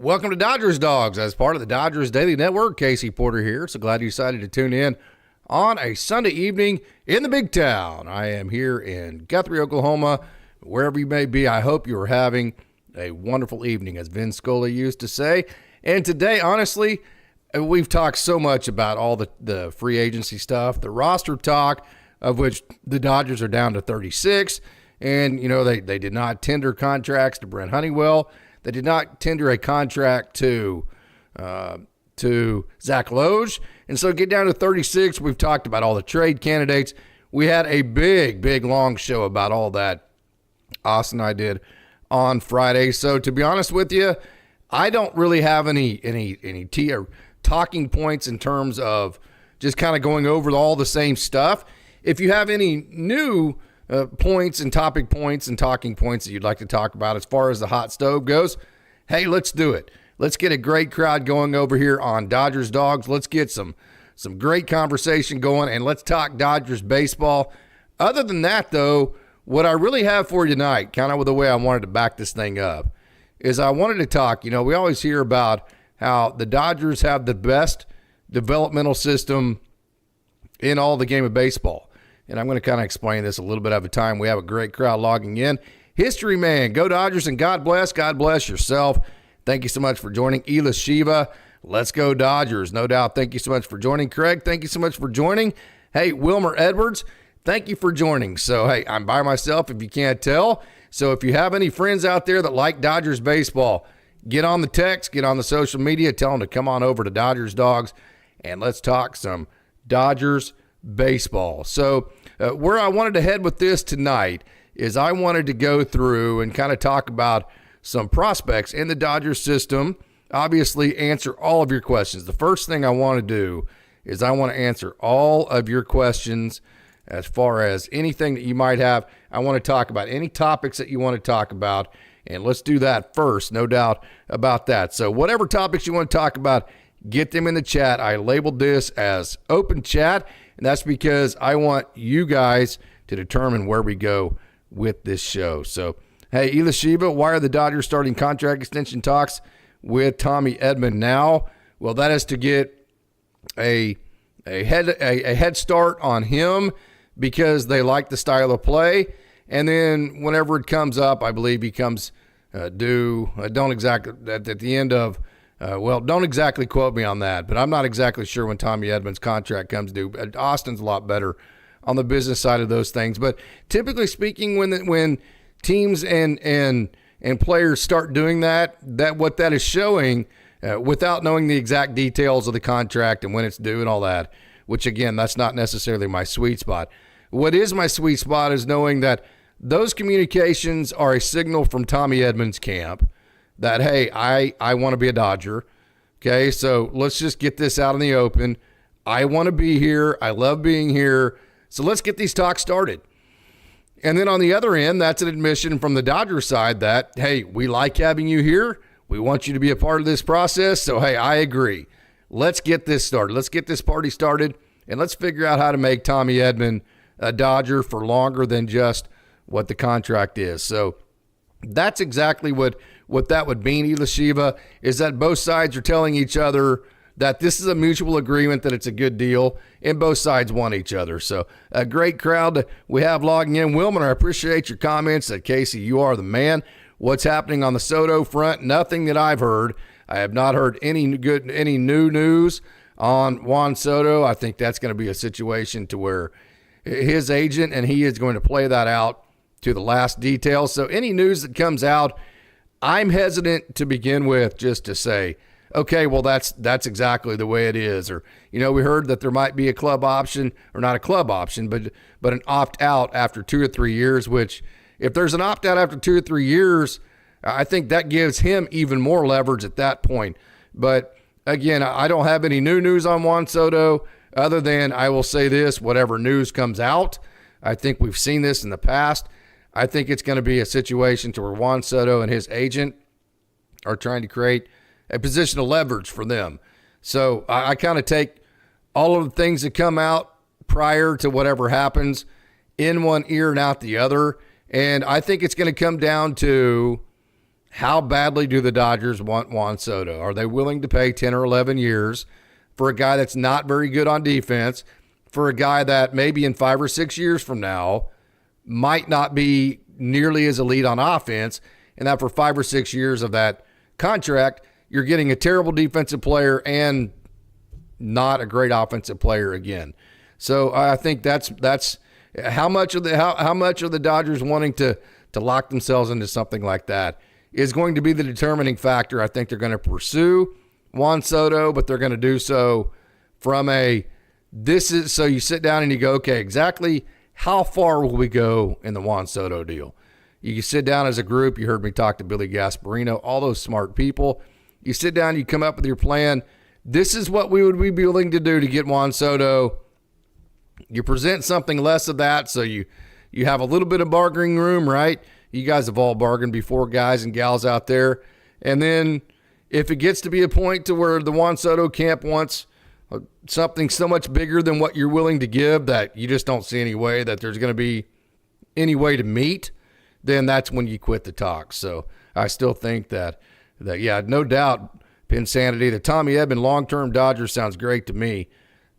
Welcome to Dodgers Dogs as part of the Dodgers Daily Network. Casey Porter here. So glad you decided to tune in on a Sunday evening in the big town. I am here in Guthrie, Oklahoma. Wherever you may be, I hope you are having a wonderful evening, as Vin Scully used to say. And today, honestly, we've talked so much about all the free agency stuff, the roster talk, of which the Dodgers are down to 36. And, they did not tender contracts to Brent Honeywell. They did not tender a contract to Zach Loge. And so get down to 36. We've talked about all the trade candidates. We had a big, long show about all that. Austin and I did on Friday. So to be honest with you, I don't really have any talking points in terms of just kind of going over all the same stuff. If you have any new points and topic points and talking points that you'd like to talk about as far as the hot stove goes, hey, let's do it. Let's get a great crowd going over here on Dodgers Dogs. Let's get some great conversation going, and let's talk Dodgers baseball. Other than that, though, what I really have for you tonight, kind of with the way I wanted to back this thing up, is I wanted to talk, we always hear about how the Dodgers have the best developmental system in all the game of baseball. And I'm going to kind of explain this a little bit at a time. We have a great crowd logging in. History man, go Dodgers, and God bless yourself. Thank you so much for joining. Ela Shiva, let's go Dodgers. No doubt. Thank you so much for joining. Craig, thank you so much for joining. Hey, Wilmer Edwards, thank you for joining. So, hey, I'm by myself if you can't tell. So if you have any friends out there that like Dodgers baseball, get on the text, get on the social media, tell them to come on over to Dodgers Dogs, and let's talk some Dodgers baseball. So where I wanted to head with this tonight is I wanted to go through and kind of talk about some prospects in the Dodgers system, obviously answer all of your questions. The first thing I want to do is I want to answer all of your questions as far as anything that you might have. I want to talk about any topics that you want to talk about, and let's do that first, no doubt about that. So whatever topics you want to talk about, get them in the chat. I labeled this as open chat, and that's because I want you guys to determine where we go with this show. So, hey, Ela Shiva, why are the Dodgers starting contract extension talks with Tommy Edman now? Well, that is to get a head start on him because they like the style of play. And then whenever it comes up, I believe he comes due. Don't exactly at the end of. Don't exactly quote me on that, but I'm not exactly sure when Tommy Edman's contract comes due. Austin's a lot better on the business side of those things. But typically speaking, when teams and players start doing that what that is showing, without knowing the exact details of the contract and when it's due and all that, which again, that's not necessarily my sweet spot. What is my sweet spot is knowing that those communications are a signal from Tommy Edman's camp that, hey, I want to be a Dodger. Okay, so let's just get this out in the open. I want to be here. I love being here. So let's get these talks started. And then on the other end, that's an admission from the Dodger side that, hey, we like having you here. We want you to be a part of this process. So, hey, I agree. Let's get this started. Let's get this party started, and let's figure out how to make Tommy Edman a Dodger for longer than just what the contract is. So that's exactly what that would mean, Ela Shiva, is that both sides are telling each other that this is a mutual agreement, that it's a good deal, and both sides want each other. So a great crowd we have logging in. Wilman, I appreciate your comments. That Casey, you are the man. What's happening on the Soto front? Nothing that I've heard. I have not heard any new news on Juan Soto. I think that's going to be a situation to where his agent and he is going to play that out to the last detail. So any news that comes out, I'm hesitant to begin with just to say, okay, well, that's exactly the way it is. Or, we heard that there might be a club option, or not a club option, but an opt-out after 2 or 3 years, which if there's an opt-out after 2 or 3 years, I think that gives him even more leverage at that point. But, again, I don't have any new news on Juan Soto other than I will say this, whatever news comes out, I think we've seen this in the past. I think it's going to be a situation to where Juan Soto and his agent are trying to create a position of leverage for them. So I kind of take all of the things that come out prior to whatever happens in one ear and out the other. And I think it's going to come down to how badly do the Dodgers want Juan Soto? Are they willing to pay 10 or 11 years for a guy that's not very good on defense, for a guy that maybe in 5 or 6 years from now might not be nearly as elite on offense, and that for 5 or 6 years of that contract, you're getting a terrible defensive player and not a great offensive player again. So I think that's how much of the Dodgers wanting to lock themselves into something like that is going to be the determining factor. I think they're going to pursue Juan Soto, but they're going to do so from so you sit down and you go, okay, exactly how far will we go in the Juan Soto deal? You can sit down as a group. You heard me talk to Billy Gasparino, all those smart people. You sit down, you come up with your plan. This is what we would be willing to do to get Juan Soto. You present something less of that, so you have a little bit of bargaining room, right? You guys have all bargained before, guys and gals out there. And then if it gets to be a point to where the Juan Soto camp wants something so much bigger than what you're willing to give that you just don't see any way that there's going to be any way to meet, then that's when you quit the talk. So I still think that yeah, no doubt, Pinsanity, the Tommy Edman long-term Dodger sounds great to me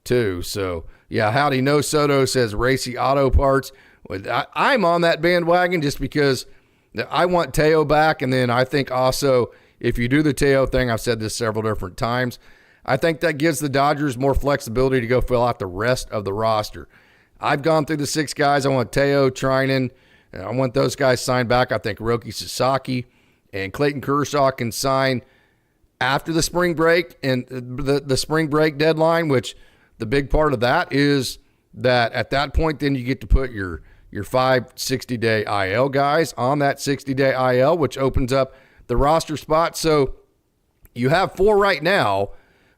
too. So yeah, howdy, no Soto, says Racy Auto Parts. I'm on that bandwagon just because I want Teo back, and then I think also if you do the Teo thing, I've said this several different times, I think that gives the Dodgers more flexibility to go fill out the rest of the roster. I've gone through the 6 guys. I want Teo, Trinan. I want those guys signed back. I think Hiroki Sasaki and Clayton Kershaw can sign after the spring break and the spring break deadline, which the big part of that is that at that point, then you get to put your 5 60-day IL guys on that 60-day IL, which opens up the roster spot. So you have 4 right now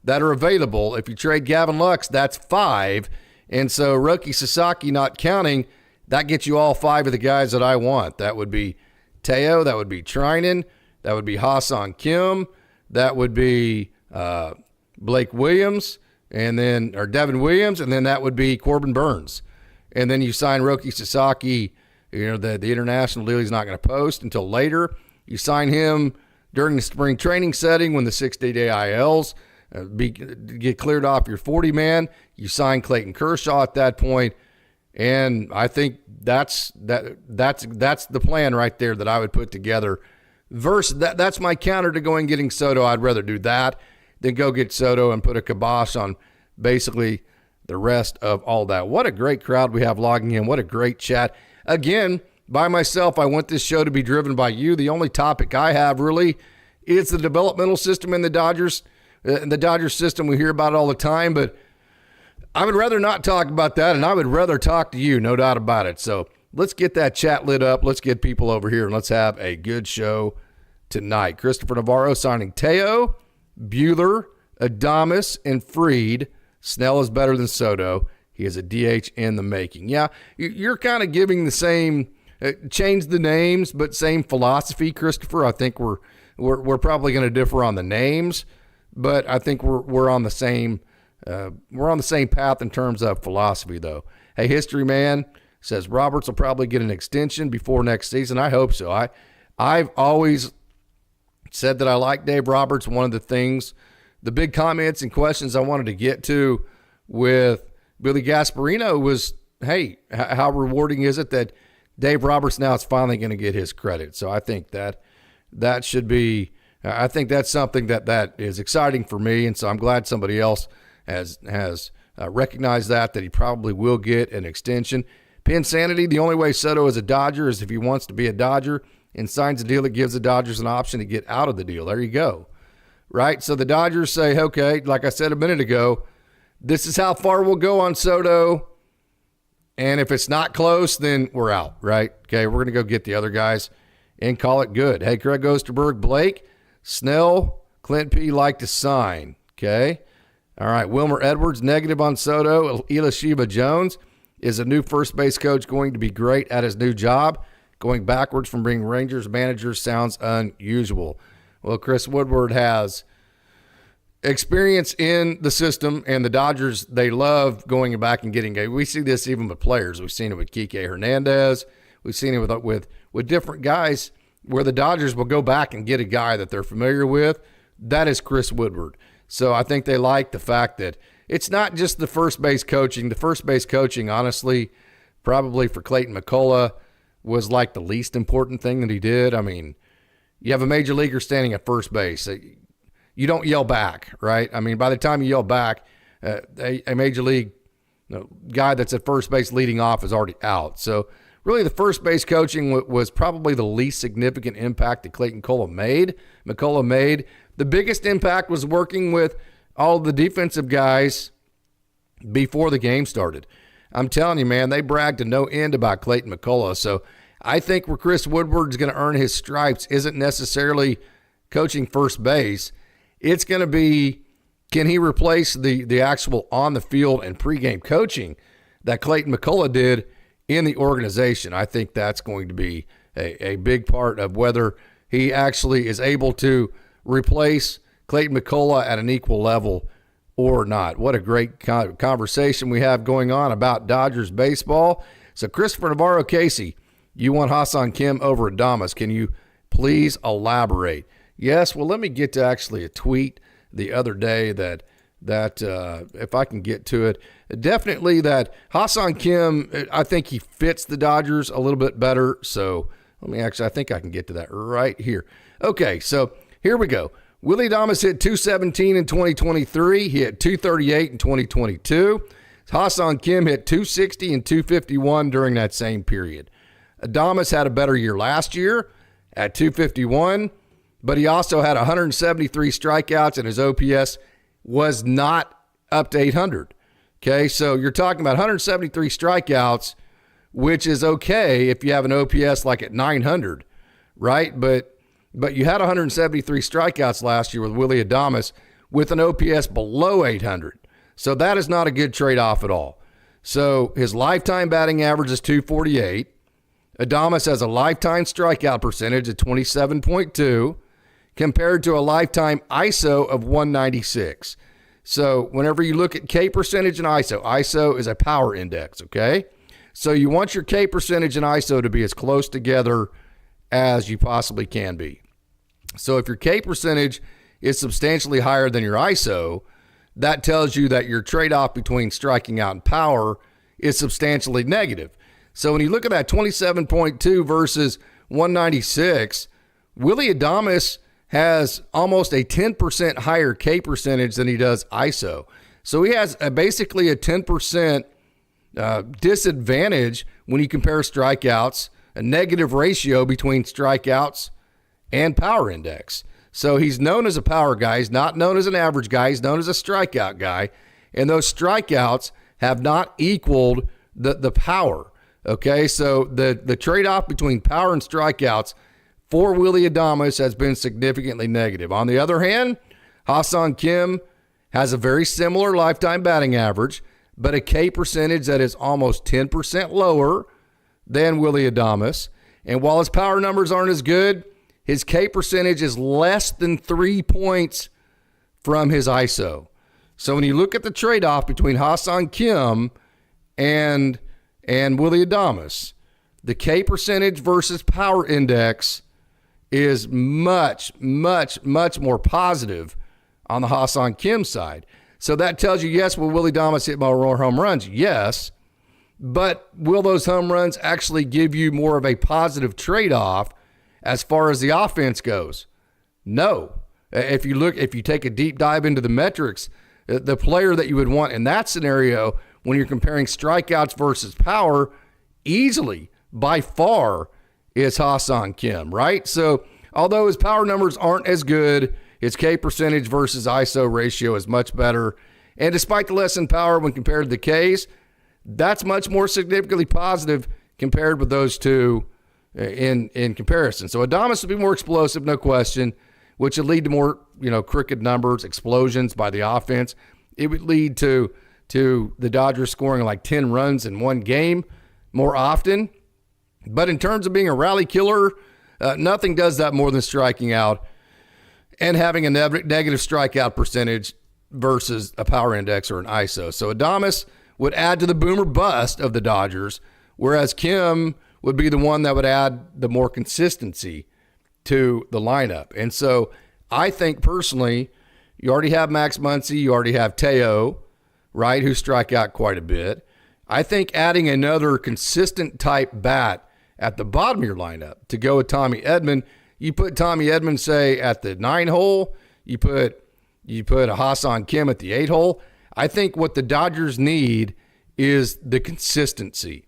that are available. If you trade Gavin Lux, that's 5. And so Hiroki Sasaki not counting, that gets you all 5 of the guys that I want. That would be Teo, that would be Trinan, that would be Hassan Kim, that would be Blake Williams, or Devin Williams, and then that would be Corbin Burnes. And then you sign Hiroki Sasaki, the international deal he's not going to post until later. You sign him during the spring training setting when the 60-day ILs get cleared off your 40-man. You sign Clayton Kershaw at that point, and I think that's the plan right there that I would put together. Versus that's my counter to going getting Soto. I'd rather do that than go get Soto and put a kibosh on basically the rest of all that. What a great crowd we have logging in. What a great chat. Again, by myself, I want this show to be driven by you. The only topic I have really is the developmental system in the Dodgers. The Dodgers system, we hear about it all the time, but I would rather not talk about that, and I would rather talk to you, no doubt about it. So let's get that chat lit up. Let's get people over here, and let's have a good show tonight. Christopher Navarro signing Teo, Buehler, Adames, and Fried. Snell is better than Soto. He is a DH in the making. Yeah, you're kind of giving the same, change the names, but same philosophy, Christopher. I think we're probably going to differ on the names, but I think we're on the same path in terms of philosophy, though. Hey, History Man says Roberts will probably get an extension before next season. I hope so. I've always said that I like Dave Roberts. One of the things, the big comments and questions I wanted to get to with Billy Gasparino was, hey, how rewarding is it that Dave Roberts now is finally going to get his credit? So I think that should be, I think that's something that is exciting for me. And so I'm glad somebody else has recognized that he probably will get an extension. Pinsanity, the only way Soto is a Dodger is if he wants to be a Dodger and signs a deal that gives the Dodgers an option to get out of the deal. There you go. Right? So the Dodgers say, okay, like I said a minute ago, this is how far we'll go on Soto. And if it's not close, then we're out, right? Okay, we're going to go get the other guys and call it good. Hey, Craig Osterberg, Blake, Snell, Clint P. like to sign. Okay. All right. Wilmer Edwards, negative on Soto. Elishiba Jones, is a new first base coach going to be great at his new job? Going backwards from being Rangers manager sounds unusual. Well, Chris Woodward has experience in the system, and the Dodgers, they love going back and getting we see this even with players. We've seen it with Kike Hernandez. We've seen it with different guys where the Dodgers will go back and get a guy that they're familiar with, that is Chris Woodward. So I think they like the fact that it's not just the first base coaching. The first base coaching, honestly, probably for Clayton McCullough, was like the least important thing that he did. I mean, you have a major leaguer standing at first base. You don't yell back, right? I mean, by the time you yell back, a major league guy that's at first base leading off is already out. So really the first base coaching was probably the least significant impact that Clayton McCullough made. The biggest impact was working with all the defensive guys before the game started. I'm telling you, man, they bragged to no end about Clayton McCullough. So I think where Chris Woodward's going to earn his stripes isn't necessarily coaching first base. It's going to be, can he replace the actual on-the-field and pregame coaching that Clayton McCullough did in the organization? I think that's going to be a big part of whether he actually is able to replace Clayton McCullough at an equal level or not. What a great conversation we have going on about Dodgers baseball. So Christopher Navarro Casey, you want Hassan Kim over Adames. Can you please elaborate? Yes, well, let me get to actually a tweet the other day that if I can get to it, definitely that Hassan Kim, I think he fits the Dodgers a little bit better. So I think I can get to that right here. Okay, so here we go. Willy Adames hit 217 in 2023. He hit 238 in 2022. Hassan Kim hit 260 and 251 during that same period. Adames had a better year last year at 251, but he also had 173 strikeouts, and his OPS was not up to 800. Okay, so you're talking about 173 strikeouts, which is okay if you have an OPS like at 900, right? But you had 173 strikeouts last year with Willy Adames with an OPS below 800. So that is not a good trade-off at all. So his lifetime batting average is 248. Adames has a lifetime strikeout percentage of 27.2 compared to a lifetime ISO of 196. So whenever you look at K percentage and ISO is a power index, okay? So you want your K percentage and ISO to be as close together as you possibly can be. So if your K percentage is substantially higher than your ISO, that tells you that your trade-off between striking out and power is substantially negative. So when you look at that 27.2 versus 196, Willy Adames has almost a 10% higher K percentage than he does ISO. So he has basically a 10% disadvantage when you compare strikeouts, a negative ratio between strikeouts and power index. So he's known as a power guy. He's not known as an average guy. He's known as a strikeout guy. And those strikeouts have not equaled the power. Okay, so the trade-off between power and strikeouts for Willy Adames has been significantly negative. On the other hand, Hassan Kim has a very similar lifetime batting average, but a K percentage that is almost 10% lower than Willy Adames. And while his power numbers aren't as good, his K percentage is less than 3 points from his ISO. So when you look at the trade-off between Hassan Kim and Willy Adames, the K percentage versus power index is much, much, much more positive on the Hassan Kim side. So that tells you, yes, will Willy Adames hit more home runs? Yes. But will those home runs actually give you more of a positive trade-off as far as the offense goes? No. If you take a deep dive into the metrics, the player that you would want in that scenario when you're comparing strikeouts versus power, easily, by far, is Hassan Kim, right? So although his power numbers aren't as good, his K percentage versus ISO ratio is much better. And despite the less in power when compared to the Ks, that's much more significantly positive compared with those two in comparison. So Adames would be more explosive, no question, which would lead to more, crooked numbers, explosions by the offense. It would lead to the Dodgers scoring like 10 runs in one game more often. But in terms of being a rally killer, nothing does that more than striking out and having a negative strikeout percentage versus a power index or an ISO. So Adames would add to the boom or bust of the Dodgers, whereas Kim would be the one that would add the more consistency to the lineup. And so I think personally, you already have Max Muncy, you already have Teo, right, who strike out quite a bit. I think adding another consistent type bat at the bottom of your lineup to go with Tommy Edman, you put Tommy Edman, say, at the 9 hole, you put a Hassan Kim at the 8 hole. I think what the Dodgers need is the consistency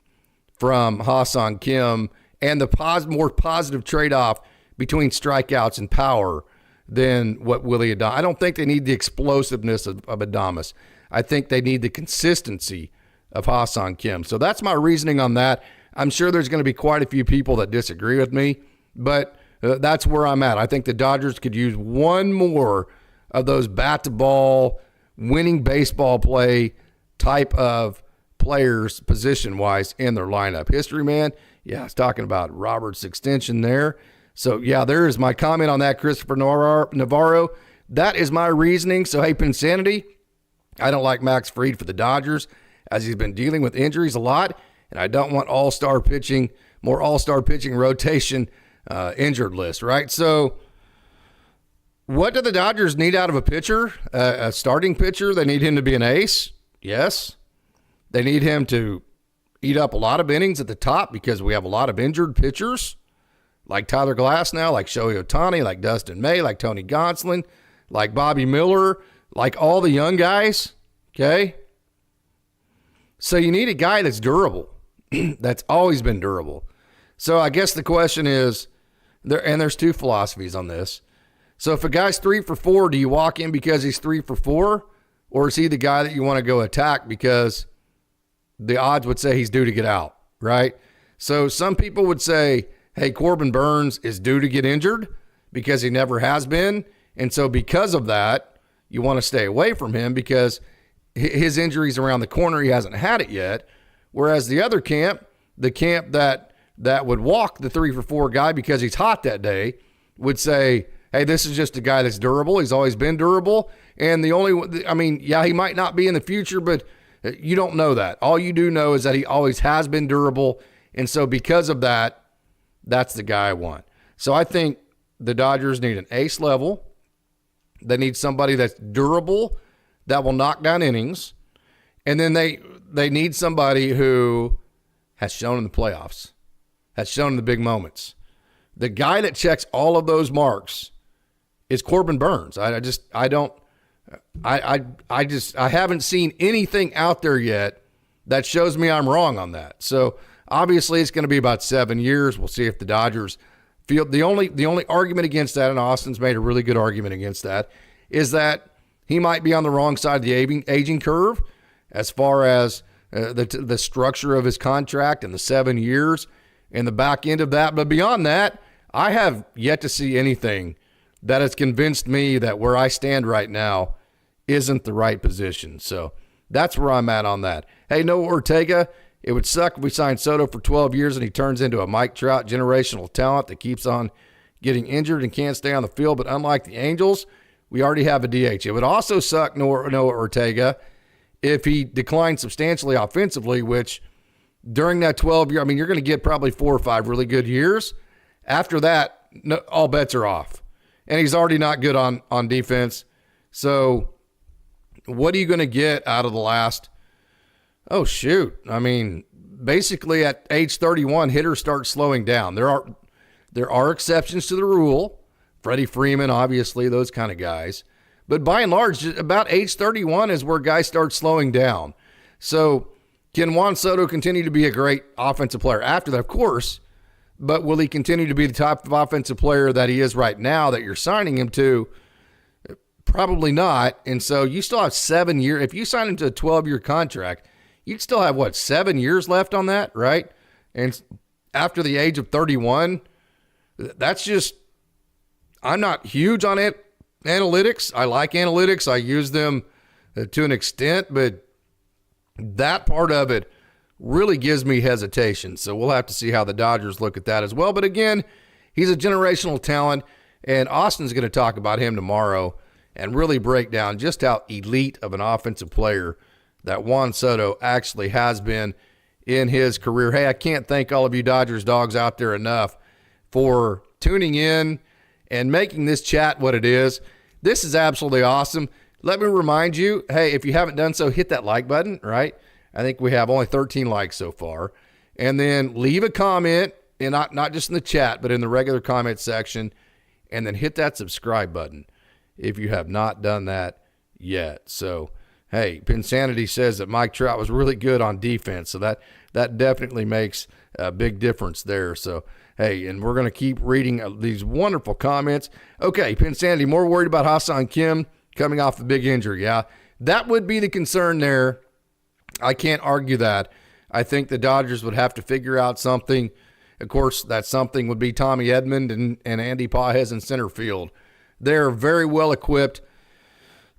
from Hassan Kim and the more positive trade-off between strikeouts and power than what Willy had done. I don't think they need the explosiveness of Adames. I think they need the consistency of Hassan Kim. So that's my reasoning on that. I'm sure there's going to be quite a few people that disagree with me, but that's where I'm at. I think the Dodgers could use one more of those bat-to-ball, winning baseball play type of players position-wise in their lineup. History, man, yeah, I was talking about Robert's extension there. So, yeah, there is my comment on that, Christopher Navarro. That is my reasoning. So, hey, Pinsanity, I don't like Max Fried for the Dodgers as he's been dealing with injuries a lot, and I don't want more all-star pitching rotation injured list, right? So, what do the Dodgers need out of a pitcher? A starting pitcher? They need him to be an ace? Yes. They need him to eat up a lot of innings at the top because we have a lot of injured pitchers like Tyler Glass now, like Shohei Ohtani, like Dustin May, like Tony Gonsolin, like Bobby Miller, like all the young guys, okay? So you need a guy that's durable, that's always been durable. So I guess the question is, there's two philosophies on this. So if a guy's 3 for 4, do you walk in because he's 3 for 4? Or is he the guy that you want to go attack because the odds would say he's due to get out, right? So some people would say, hey, Corbin Burnes is due to get injured because he never has been. And so because of that, you want to stay away from him because his injury's around the corner. He hasn't had it yet. Whereas the other camp, the camp that would walk the 3 for 4 guy because he's hot that day, would say, hey, this is just a guy that's durable. He's always been durable. And he might not be in the future, but you don't know that. All you do know is that he always has been durable. And so because of that, that's the guy I want. So I think the Dodgers need an ace level. They need somebody that's durable, that will knock down innings. And then they need somebody who has shown in the playoffs, has shown in the big moments. The guy that checks all of those marks is Corbin Burnes. I haven't seen anything out there yet that shows me I'm wrong on that. So obviously it's going to be about 7 years. We'll see if the Dodgers feel the only argument against that, and Austin's made a really good argument against that, is that he might be on the wrong side of the aging curve as far as the structure of his contract and the 7 years and the back end of that. But beyond that, I have yet to see anything that has convinced me that where I stand right now isn't the right position. So that's where I'm at on that. Hey, Noah Ortega, it would suck if we signed Soto for 12 years and he turns into a Mike Trout generational talent that keeps on getting injured and can't stay on the field. But unlike the Angels, we already have a DH. It would also suck Noah Ortega if he declined substantially offensively, which during that 12-year, you're going to get probably 4 or 5 really good years. After that, all bets are off. And he's already not good on defense. So what are you going to get out of the last? Oh, shoot. Basically at age 31, hitters start slowing down. There are exceptions to the rule. Freddie Freeman, obviously, those kind of guys. But by and large, about age 31 is where guys start slowing down. So can Juan Soto continue to be a great offensive player after that? Of course. But will he continue to be the type of offensive player that he is right now that you're signing him to? Probably not. And so you still have 7 years. If you sign him to a 12-year contract, you'd still have, 7 years left on that, right? And after the age of 31, that's just, I'm not huge on it. Analytics, I like analytics. I use them to an extent, but that part of it really gives me hesitation. So we'll have to see how the Dodgers look at that as well. But again, he's a generational talent, and Austin's going to talk about him tomorrow and really break down just how elite of an offensive player that Juan Soto actually has been in his career. Hey, I can't thank all of you Dodgers dogs out there enough for tuning in and making this chat what it is. This is absolutely awesome. Let me remind you, hey, if you haven't done so, hit that like button, right? I think we have only 13 likes so far. And then leave a comment, and not just in the chat, but in the regular comment section. And then hit that subscribe button if you have not done that yet. So, hey, Pinsanity says that Mike Trout was really good on defense. So that definitely makes a big difference there. So, hey, and we're going to keep reading these wonderful comments. Okay, Pinsanity, more worried about Hassan Kim coming off a big injury. Yeah, that would be the concern there. I can't argue that. I think the Dodgers would have to figure out something. Of course, that something would be Tommy Edman and Andy Pages in center field. They're very well equipped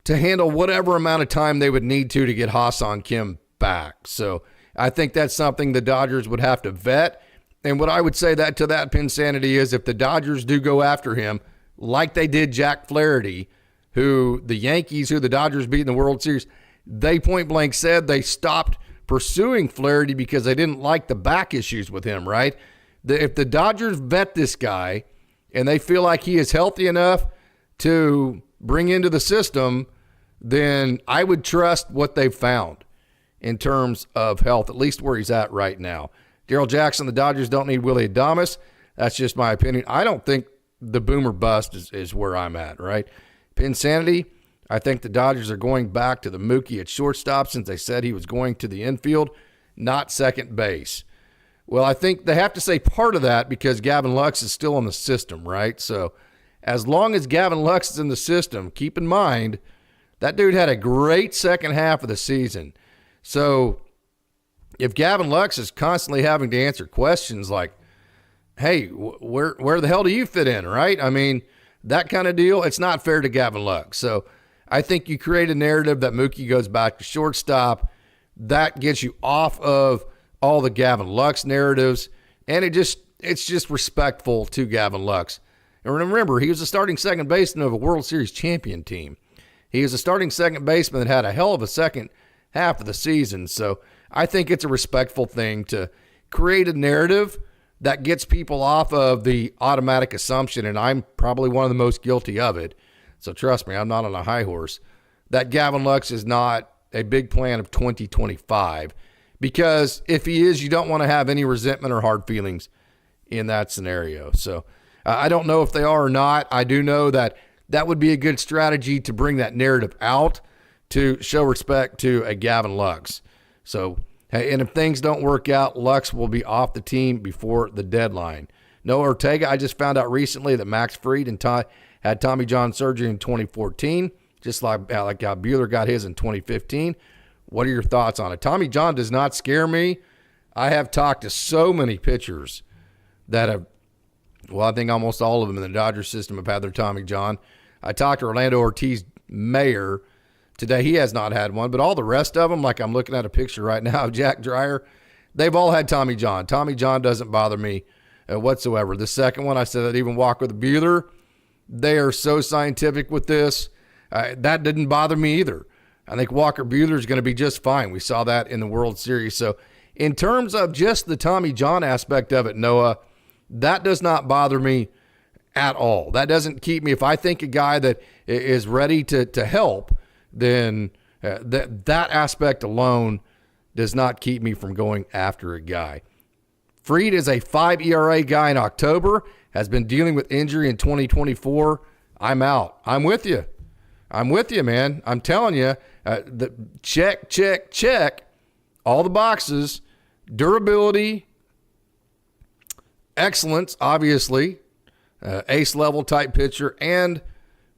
to handle whatever amount of time they would need to get Hassan Kim back. So I think that's something the Dodgers would have to vet. And what I would say that to that Pinsanity is if the Dodgers do go after him, like they did Jack Flaherty, who the Yankees, who the Dodgers beat in the World Series, they point blank said they stopped pursuing Flaherty because they didn't like the back issues with him, right? If the Dodgers vet this guy and they feel like he is healthy enough to bring into the system, then I would trust what they've found in terms of health, at least where he's at right now. Daryl Jackson, the Dodgers don't need Willy Adames. That's just my opinion. I don't think the boomer bust is where I'm at, right? Pinsanity, I think the Dodgers are going back to the Mookie at shortstop since they said he was going to the infield, not second base. Well, I think they have to say part of that because Gavin Lux is still in the system, right? So as long as Gavin Lux is in the system, keep in mind that dude had a great second half of the season. So if Gavin Lux is constantly having to answer questions like, hey, where the hell do you fit in, right? I mean, that kind of deal, it's not fair to Gavin Lux. So I think you create a narrative that Mookie goes back to shortstop. That gets you off of all the Gavin Lux narratives, and it's just respectful to Gavin Lux. And remember, he was a starting second baseman of a World Series champion team. He was a starting second baseman that had a hell of a second half of the season. So I think it's a respectful thing to create a narrative that gets people off of the automatic assumption, and I'm probably one of the most guilty of it. So trust me, I'm not on a high horse, that Gavin Lux is not a big plan of 2025. Because if he is, you don't want to have any resentment or hard feelings in that scenario. So I don't know if they are or not. I do know that that would be a good strategy to bring that narrative out to show respect to a Gavin Lux. So, hey, and if things don't work out, Lux will be off the team before the deadline. Noah Ortega, I just found out recently that Max Fried and had Tommy John surgery in 2014, just like how Buehler got his in 2015. What are your thoughts on it? Tommy John does not scare me. I have talked to so many pitchers that have, well, I think almost all of them in the Dodgers system have had their Tommy John. I talked to Orlando Ortiz Mayer today. He has not had one, but all the rest of them, like I'm looking at a picture right now of Jack Dreyer, they've all had Tommy John. Tommy John doesn't bother me whatsoever. The second one, I said I'd even walk with Buehler. They are so scientific with this. That didn't bother me either. I think Walker Buehler is going to be just fine. We saw that in the World Series. So in terms of just the Tommy John aspect of it, Noah, that does not bother me at all. That doesn't keep me. If I think a guy that is ready to help, then that aspect alone does not keep me from going after a guy. Fried is a 5 ERA guy in October, has been dealing with injury in 2024. I'm out. I'm with you. I'm with you, man. I'm telling you, check, all the boxes, durability, excellence, obviously, ace-level type pitcher, and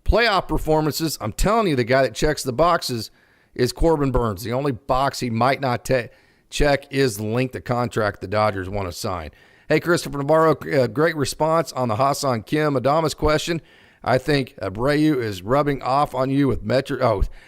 playoff performances. I'm telling you, the guy that checks the boxes is Corbin Burnes. The only box he might not check is the length of contract the Dodgers want to sign. Hey, Christopher Navarro, great response on the Hassan Kim Adames question. I think Abreu is rubbing off on you with metrics.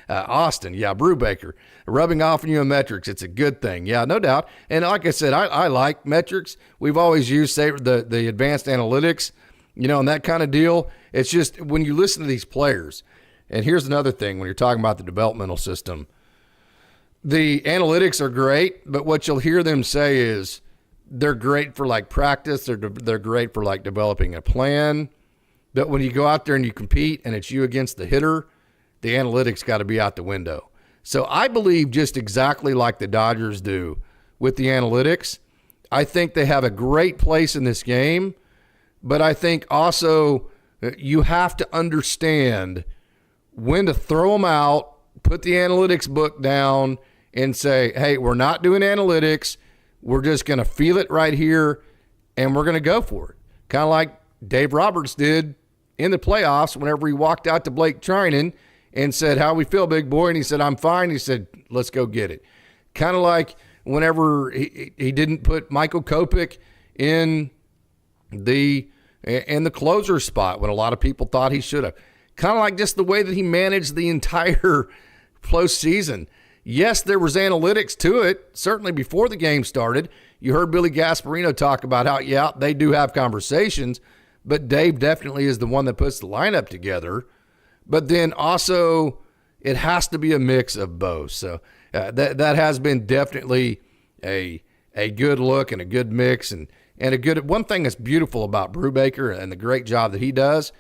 Austin, Brubaker, rubbing off on you in metrics. It's a good thing. Yeah, no doubt. And like I said, I like metrics. We've always used, say, the advanced analytics, and that kind of deal. It's just when you listen to these players, and here's another thing when you're talking about the developmental system, the analytics are great, but what you'll hear them say is they're great for like practice. They're great for like developing a plan. But when you go out there and you compete and it's you against the hitter, the analytics got to be out the window. So I believe just exactly like the Dodgers do with the analytics. I think they have a great place in this game, but I think also you have to understand when to throw them out, put the analytics book down, and say, hey, we're not doing analytics. We're just going to feel it right here, and we're going to go for it. Kind of like Dave Roberts did in the playoffs whenever he walked out to Blake Trinan and said, how we feel, big boy? And he said, I'm fine. He said, let's go get it. Kind of like whenever he didn't put Michael Kopech in the closer spot when a lot of people thought he should have. Kind of like just the way that he managed the entire postseason. Yes, there was analytics to it, certainly before the game started. You heard Billy Gasparino talk about how, yeah, they do have conversations, but Dave definitely is the one that puts the lineup together. But then also it has to be a mix of both. So that has been definitely a good look and a good mix. And a good one thing that's beautiful about Brubaker and the great job that he does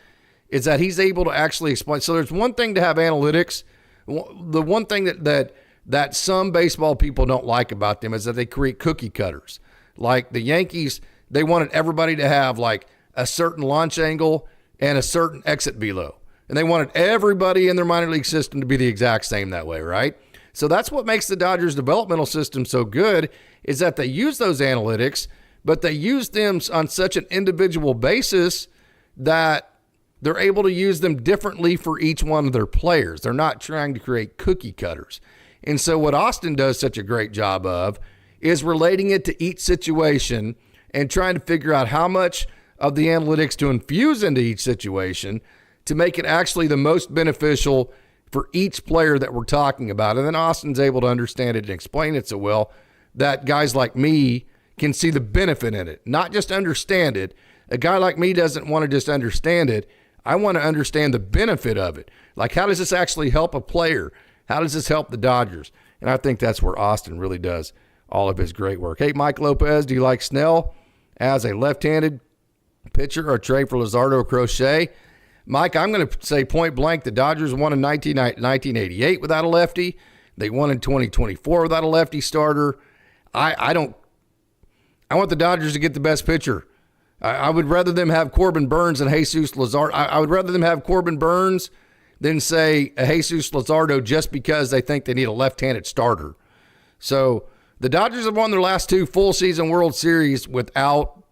is that he's able to actually explain. So there's one thing to have analytics. The one thing that some baseball people don't like about them is that they create cookie cutters. Like the Yankees, they wanted everybody to have like a certain launch angle and a certain exit velo. And they wanted everybody in their minor league system to be the exact same that way, right? So that's what makes the Dodgers developmental system so good is that they use those analytics, but they use them on such an individual basis that they're able to use them differently for each one of their players. They're not trying to create cookie cutters. And so what Austin does such a great job of is relating it to each situation and trying to figure out how much of the analytics to infuse into each situation to make it actually the most beneficial for each player that we're talking about. And then Austin's able to understand it and explain it so well that guys like me can see the benefit in it, not just understand it. A guy like me doesn't want to just understand it. I want to understand the benefit of it. Like, how does this actually help a player? How does this help the Dodgers? And I think that's where Austin really does all of his great work. Hey, Mike Lopez, do you like Snell as a left-handed pitcher or trade for Luzardo Crochet? Mike, I'm going to say point blank, the Dodgers won in 1988 without a lefty. They won in 2024 without a lefty starter. I want the Dodgers to get the best pitcher. I would rather them have Corbin Burnes than Jesus Luzardo. I would rather them have Corbin Burnes than, say, a Jesus Luzardo just because they think they need a left-handed starter. So the Dodgers have won their last two full-season World Series without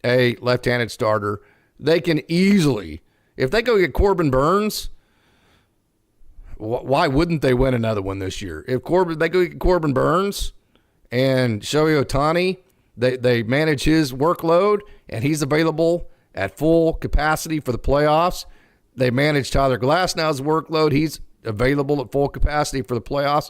a left-handed starter. They can easily, if they go get Corbin Burnes, why wouldn't they win another one this year? If they go get Corbin Burnes and Shohei Ohtani, they manage his workload, and he's available at full capacity for the playoffs. They manage Tyler Glasnow's workload. He's available at full capacity for the playoffs.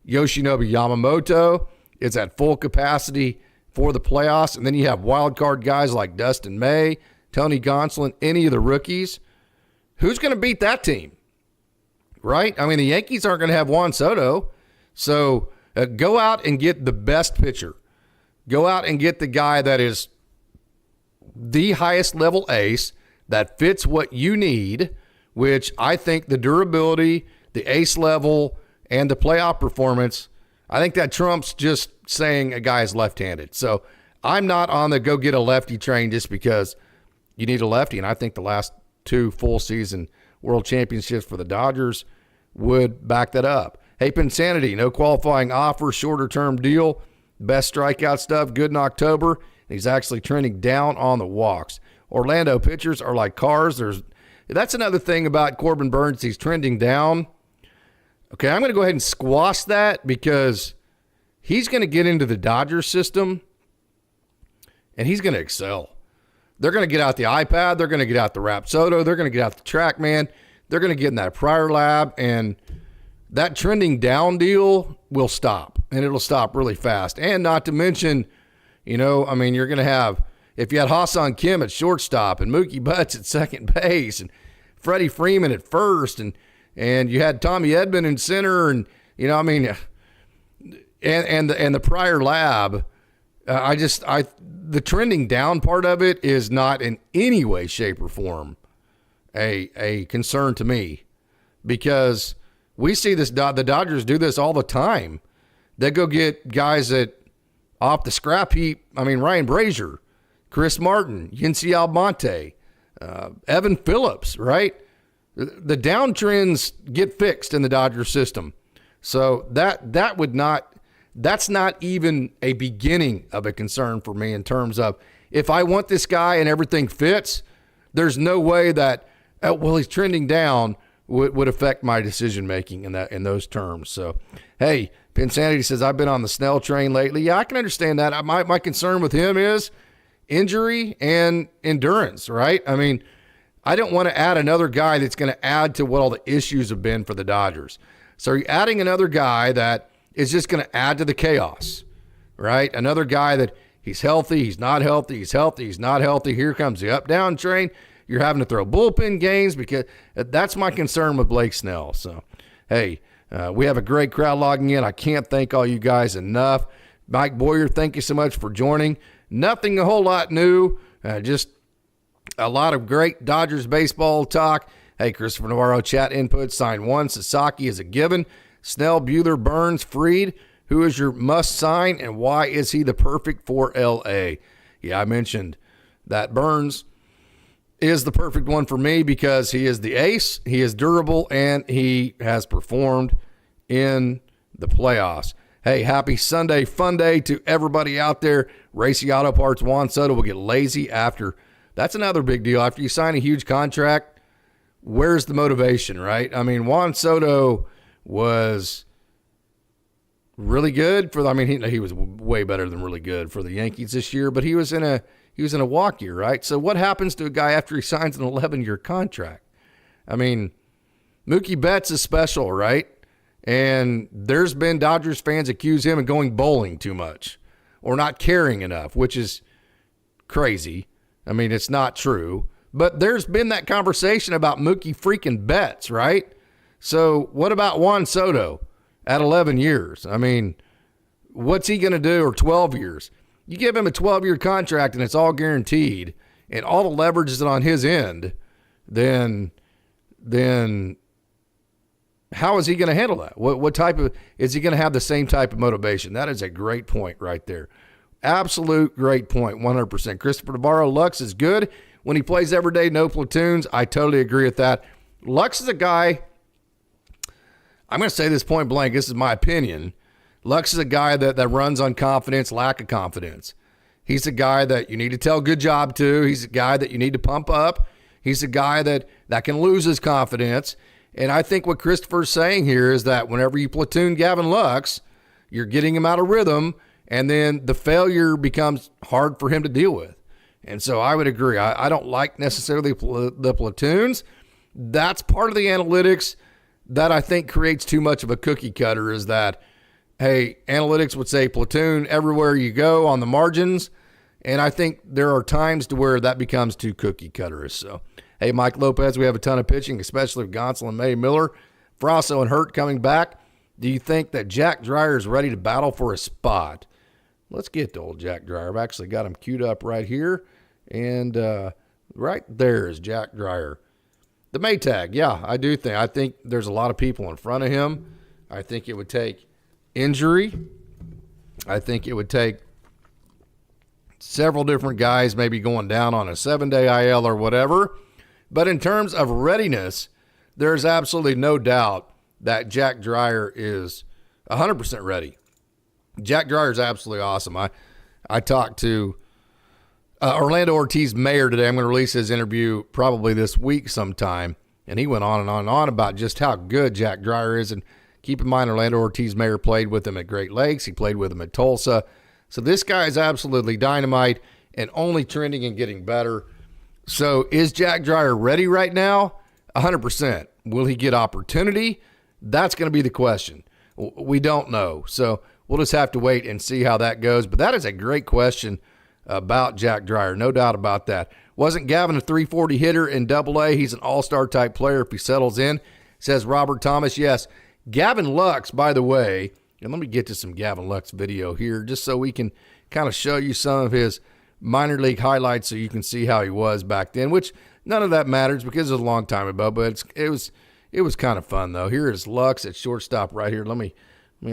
Yoshinobu Yamamoto is at full capacity for the playoffs. And then you have wild card guys like Dustin May, Tony Gonsolin, any of the rookies. Who's going to beat that team? Right? I mean, the Yankees aren't going to have Juan Soto. So go out and get the best pitcher. Go out and get the guy that is the highest level ace that fits what you need, which I think the durability, the ace level, and the playoff performance, I think that trumps just saying a guy is left-handed. So I'm not on the go get a lefty train just because you need a lefty, and I think the last two full season world championships for the Dodgers would back that up. Hey, Pinsanity, no qualifying offer, shorter term deal. Best strikeout stuff, good in October. He's actually trending down on the walks. Orlando pitchers are like cars. That's another thing about Corbin Burnes. He's trending down. Okay, I'm going to go ahead and squash that because he's going to get into the Dodgers system and he's going to excel. They're going to get out the iPad. They're going to get out the Rapsodo. They're going to get out the TrackMan. They're going to get in that Prior Lab, and that trending down deal will stop, and it'll stop really fast. And not to mention, you're going to have, if you had Hassan Kim at shortstop and Mookie Betts at second base and Freddie Freeman at first, and you had Tommy Edman in center, and the Prior Lab, The trending down part of it is not in any way, shape, or form a concern to me, because we see this. The Dodgers do this all the time. They go get guys that off the scrap heap. I mean, Ryan Brazier, Chris Martin, Yinsi Almonte, Evan Phillips, right? The downtrends get fixed in the Dodger system. So that's not even a beginning of a concern for me in terms of, if I want this guy and everything fits, there's no way that, he's trending down would affect my decision-making in those terms. So, hey, Pinsanity says, I've been on the Snell train lately. Yeah, I can understand that. My concern with him is injury and endurance, right? I mean, I don't want to add another guy that's going to add to what all the issues have been for the Dodgers. So you're adding another guy that is just going to add to the chaos, right? Another guy that he's healthy, he's not healthy, he's healthy, he's not healthy. Here comes the up-down train. You're having to throw bullpen games, because that's my concern with Blake Snell. So, hey, we have a great crowd logging in. I can't thank all you guys enough. Mike Boyer, thank you so much for joining. Nothing a whole lot new, just a lot of great Dodgers baseball talk. Hey, Christopher Navarro, chat input, sign 1. Sasaki is a given. Snell, Buehler, Burnes, Fried. Who is your must sign, and why is he the perfect for LA? Yeah, I mentioned that Burnes is the perfect one for me because he is the ace, he is durable, and he has performed in the playoffs. Hey, happy Sunday fun day to everybody out there. Racy Auto Parts, Juan Soto will get lazy after. That's another big deal. After you sign a huge contract, where's the motivation, right? I mean, Juan Soto was really good he was way better than really good for the Yankees this year, but he was in a walk year, right? So what happens to a guy after he signs an 11-year contract? I mean, Mookie Betts is special, right? And there's been Dodgers fans accuse him of going bowling too much or not caring enough, which is crazy. I mean, it's not true. But there's been that conversation about Mookie freaking Betts, right? So what about Juan Soto at 11 years? I mean, what's he going to do? Or 12 years? You give him a 12-year contract and it's all guaranteed and all the leverage is on his end, then how is he going to handle that? What type of, is he going to have the same type of motivation? That is a great point right there. Absolute great point, 100%. Christopher Navarro, Lux is good when he plays every day, no platoons. I totally agree with that. Lux is a guy, I'm going to say this point blank, this is my opinion. Lux is a guy that runs on confidence, lack of confidence. He's a guy that you need to tell good job to. He's a guy that you need to pump up. He's a guy that can lose his confidence. And I think what Christopher's saying here is that whenever you platoon Gavin Lux, you're getting him out of rhythm, and then the failure becomes hard for him to deal with. And so I would agree. I don't like necessarily the platoons. That's part of the analytics that I think creates too much of a cookie cutter, is that, hey, analytics would say platoon everywhere you go on the margins. And I think there are times to where that becomes too cookie cutterish. So, hey, Mike Lopez, we have a ton of pitching, especially with Gonsolin and May Miller. Frasso and Hurt coming back. Do you think that Jack Dreyer is ready to battle for a spot? Let's get to old Jack Dreyer. I've actually got him queued up right here. And right there is Jack Dreyer. The Maytag, yeah, I think there's a lot of people in front of him. I think it would take injury. I think it would take several different guys maybe going down on a 7-day IL or whatever. But in terms of readiness, there's absolutely no doubt that Jack Dreyer is 100% ready. Jack Dreyer is absolutely awesome. I talked to Orlando Ortiz Mayer today. I'm going to release his interview probably this week sometime. And he went on and on and on about just how good Jack Dreyer is. And keep in mind, Orlando Ortiz Mayer played with him at Great Lakes. He played with him at Tulsa. So this guy is absolutely dynamite and only trending and getting better. So is Jack Dreyer ready right now? 100%. Will he get opportunity? That's going to be the question. We don't know. So we'll just have to wait and see how that goes. But that is a great question about Jack Dreyer. No doubt about that. Wasn't Gavin a 340 hitter in AA? He's an all-star type player if he settles in, says Robert Thomas. Yes. Gavin Lux, by the way, and let me get to some Gavin Lux video here just so we can kind of show you some of his minor league highlights so you can see how he was back then, which none of that matters because it was a long time ago, but it was kind of fun, though. Here is Lux at shortstop right here. Let me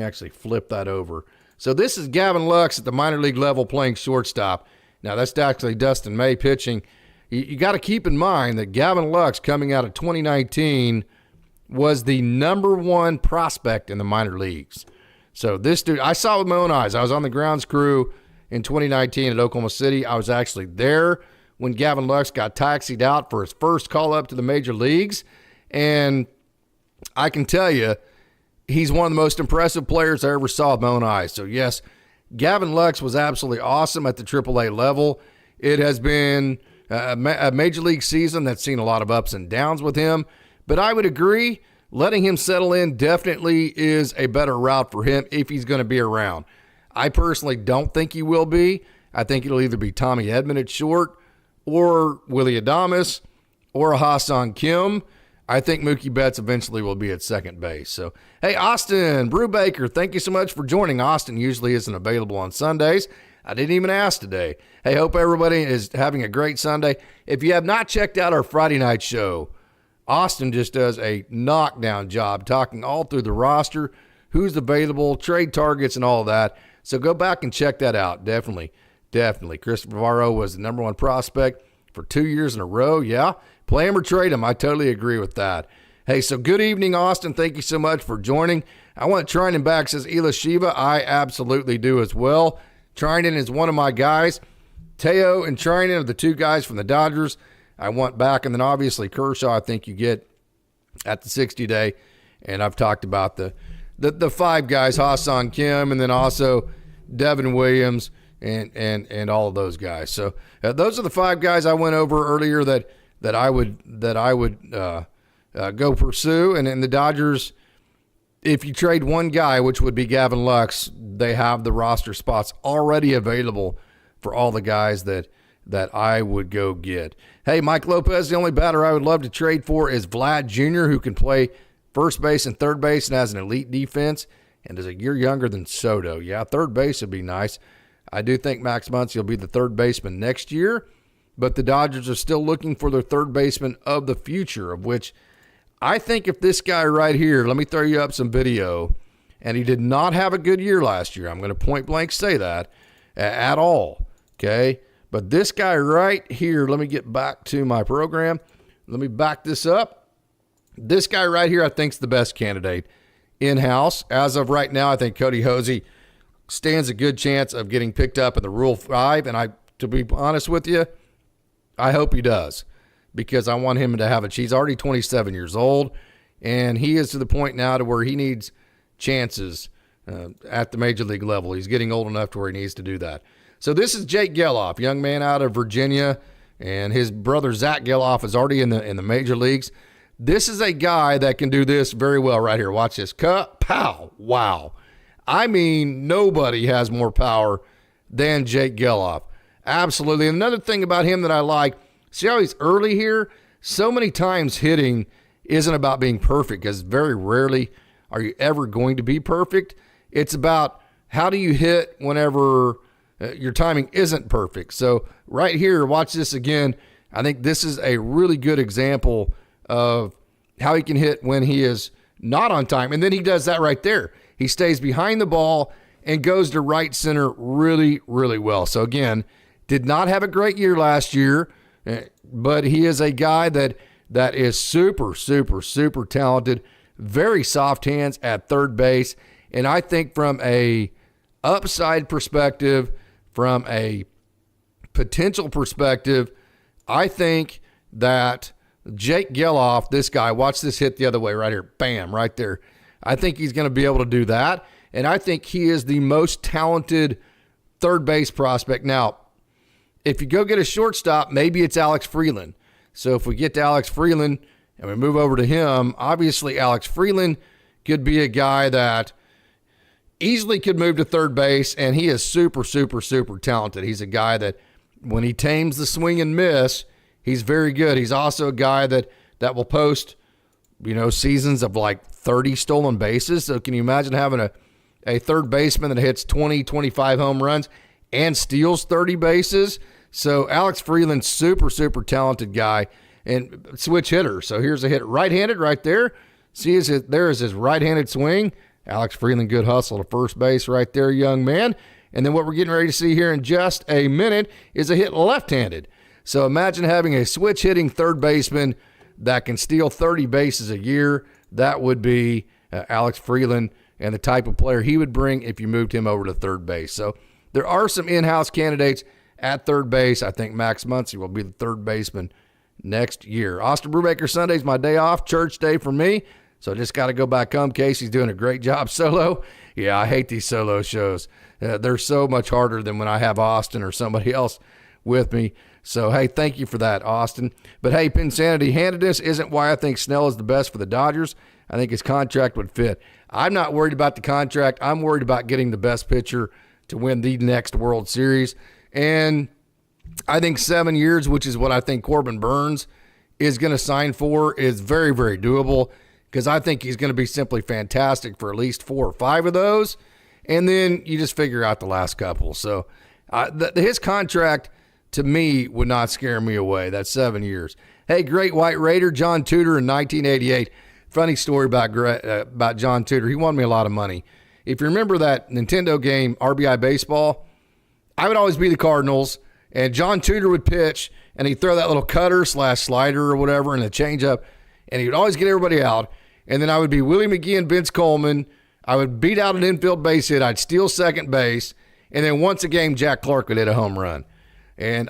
actually flip that over. So this is Gavin Lux at the minor league level playing shortstop. Now, that's actually Dustin May pitching. You got to keep in mind that Gavin Lux, coming out of 2019, was the number one prospect in the minor leagues. So this dude, I saw it with my own eyes. I was on the grounds crew in 2019 at Oklahoma City. I was actually there when Gavin Lux got taxied out for his first call up to the major leagues. And I can tell you, he's one of the most impressive players I ever saw with my own eyes. So, yes, Gavin Lux was absolutely awesome at the AAA level. It has been a major league season that's seen a lot of ups and downs with him. But I would agree, letting him settle in definitely is a better route for him if he's going to be around. I personally don't think he will be. I think it'll either be Tommy Edman at short or Willy Adames or a Hassan Kim. I think Mookie Betts eventually will be at second base. So, hey, Austin Brubaker, thank you so much for joining. Austin usually isn't available on Sundays. I didn't even ask today. Hey, hope everybody is having a great Sunday. If you have not checked out our Friday night show, Austin just does a knockdown job talking all through the roster, who's available, trade targets, and all of that. So go back and check that out. Definitely. Christopher Varro was the number one prospect for 2 years in a row. Yeah, play him or trade him. I totally agree with that. Hey, so good evening, Austin. Thank you so much for joining. I want Trinan back, says Ela Shiva. I absolutely do as well. Trinan is one of my guys. Teo and Trinan are the two guys from the Dodgers I want back. And then obviously Kershaw, I think you get at the 60-day. And I've talked about the five guys, Hassan Kim, and then also Devin Williams and all of those guys. So those are the five guys I went over earlier that I would go pursue. And in the Dodgers, if you trade one guy, which would be Gavin Lux, they have the roster spots already available for all the guys that I would go get. Hey, Mike Lopez, the only batter I would love to trade for is Vlad Jr., who can play first base and third base and has an elite defense and is a year younger than Soto. Yeah, third base would be nice. I do think Max Muncy will be the third baseman next year, but the Dodgers are still looking for their third baseman of the future, of which I think if this guy right here, let me throw you up some video, and he did not have a good year last year. I'm going to point blank say that at all, okay? But this guy right here, let me get back to my program. Let me back this up. This guy right here I think is the best candidate in-house. As of right now, I think Cody Hosey stands a good chance of getting picked up in the Rule 5, and to be honest with you, I hope he does because I want him to have a chance. He's already 27 years old, and he is to the point now to where he needs chances at the major league level. He's getting old enough to where he needs to do that. So this is Jake Gelof, young man out of Virginia, and his brother Zach Gelof is already in the major leagues. This is a guy that can do this very well right here. Watch this. Cut, pow, wow. I mean, nobody has more power than Jake Gelof. Absolutely. And another thing about him that I like, see how he's early here? So many times hitting isn't about being perfect because very rarely are you ever going to be perfect. It's about how do you hit whenever your timing isn't perfect. So right here, watch this again. I think this is a really good example of how he can hit when he is not on time. And then he does that right there. He stays behind the ball and goes to right center really, really well. So again, did not have a great year last year, but he is a guy that is super, super, super talented, very soft hands at third base. And I think from a upside perspective, from a potential perspective, I think that Jake Gelof, this guy, watch this hit the other way right here. Bam, right there. I think he's going to be able to do that. And I think he is the most talented third base prospect. Now, if you go get a shortstop, maybe it's Alex Freeland. So if we get to Alex Freeland and we move over to him, obviously Alex Freeland could be a guy that easily could move to third base, and he is super, super, super talented. He's a guy that when he tames the swing and miss, he's very good. He's also a guy that will post, seasons of like 30 stolen bases. So can you imagine having a third baseman that hits 20, 25 home runs and steals 30 bases. So Alex Freeland, super, super talented guy and switch hitter. So here's a hit right-handed right there. See, there is his right-handed swing. Alex Freeland, good hustle to first base right there, young man. And then what we're getting ready to see here in just a minute is a hit left-handed. So imagine having a switch-hitting third baseman that can steal 30 bases a year. That would be Alex Freeland and the type of player he would bring if you moved him over to third base. So there are some in-house candidates at third base. I think Max Muncy will be the third baseman next year. Austin Brubaker Sunday's my day off, church day for me. So I just got to go back home. Casey's doing a great job solo. Yeah, I hate these solo shows. They're so much harder than when I have Austin or somebody else with me. So, hey, thank you for that, Austin. But, hey, Pinsanity, handedness isn't why I think Snell is the best for the Dodgers. I think his contract would fit. I'm not worried about the contract. I'm worried about getting the best pitcher to win the next World Series. And I think 7 years, which is what I think Corbin Burnes is going to sign for, is very, very doable, because I think he's going to be simply fantastic for at least 4 or 5 of those. And then you just figure out the last couple. So his contract, to me, would not scare me away. That's 7 years. Hey, Great White Raider, John Tudor in 1988. Funny story about John Tudor. He won me a lot of money. If you remember that Nintendo game, RBI Beisbol, I would always be the Cardinals, and John Tudor would pitch, and he'd throw that little cutter / slider or whatever and a changeup, and he would always get everybody out. And then I would be Willie McGee and Vince Coleman. I would beat out an infield base hit. I'd steal second base. And then once a game, Jack Clark would hit a home run. And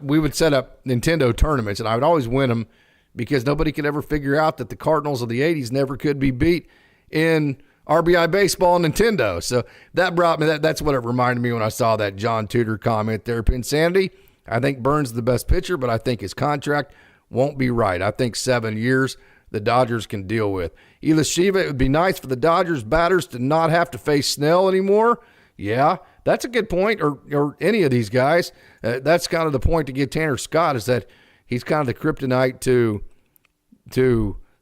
we would set up Nintendo tournaments, and I would always win them because nobody could ever figure out that the Cardinals of the 80s never could be beat in RBI Beisbol and Nintendo. So that brought me, that's what it reminded me when I saw that John Tudor comment there. Pinsanity, I think Burnes is the best pitcher, but I think his contract won't be right. I think 7 years the Dodgers can deal with. Ela Shiva, it would be nice for the Dodgers batters to not have to face Snell anymore. Yeah, that's a good point, or any of these guys. That's kind of the point to get Tanner Scott, is that he's kind of the kryptonite to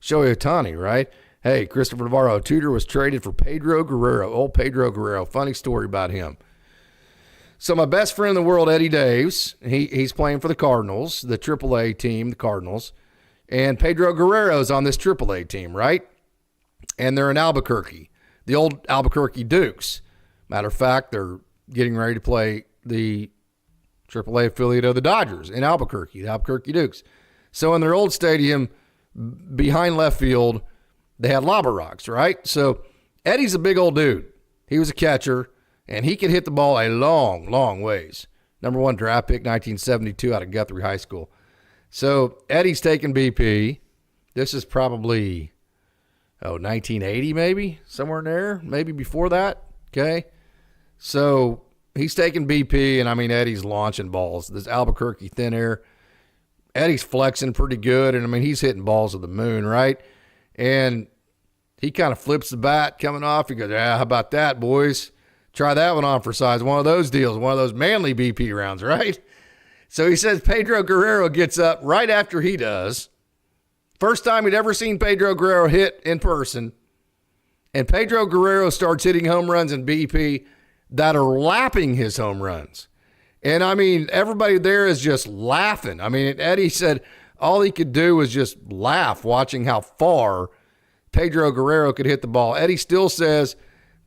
Shohei Ohtani, right? Hey, Christopher Navarro, Tudor was traded for Pedro Guerrero. Old Pedro Guerrero. Funny story about him. So my best friend in the world, Eddie Daves, he's playing for the Cardinals, the AAA team, the Cardinals. And Pedro Guerrero's on this AAA team, right? And they're in Albuquerque, the old Albuquerque Dukes. Matter of fact, they're getting ready to play the AAA affiliate of the Dodgers in Albuquerque, the Albuquerque Dukes. So in their old stadium, behind left field, they had lava rocks, right? So Eddie's a big old dude. He was a catcher, and he could hit the ball a long, long ways. Number 1 draft pick, 1972 out of Guthrie High School. So Eddie's taking BP. This is probably, 1980 maybe, somewhere in there, maybe before that, okay? So he's taking BP, and Eddie's launching balls. This Albuquerque thin air. Eddie's flexing pretty good, and he's hitting balls of the moon, right? And he kind of flips the bat coming off. He goes, how about that, boys? Try that one on for size. One of those deals, one of those manly BP rounds, right? So he says Pedro Guerrero gets up right after he does. First time he'd ever seen Pedro Guerrero hit in person. And Pedro Guerrero starts hitting home runs in BP that are lapping his home runs. And everybody there is just laughing. Eddie said all he could do was just laugh watching how far Pedro Guerrero could hit the ball. Eddie still says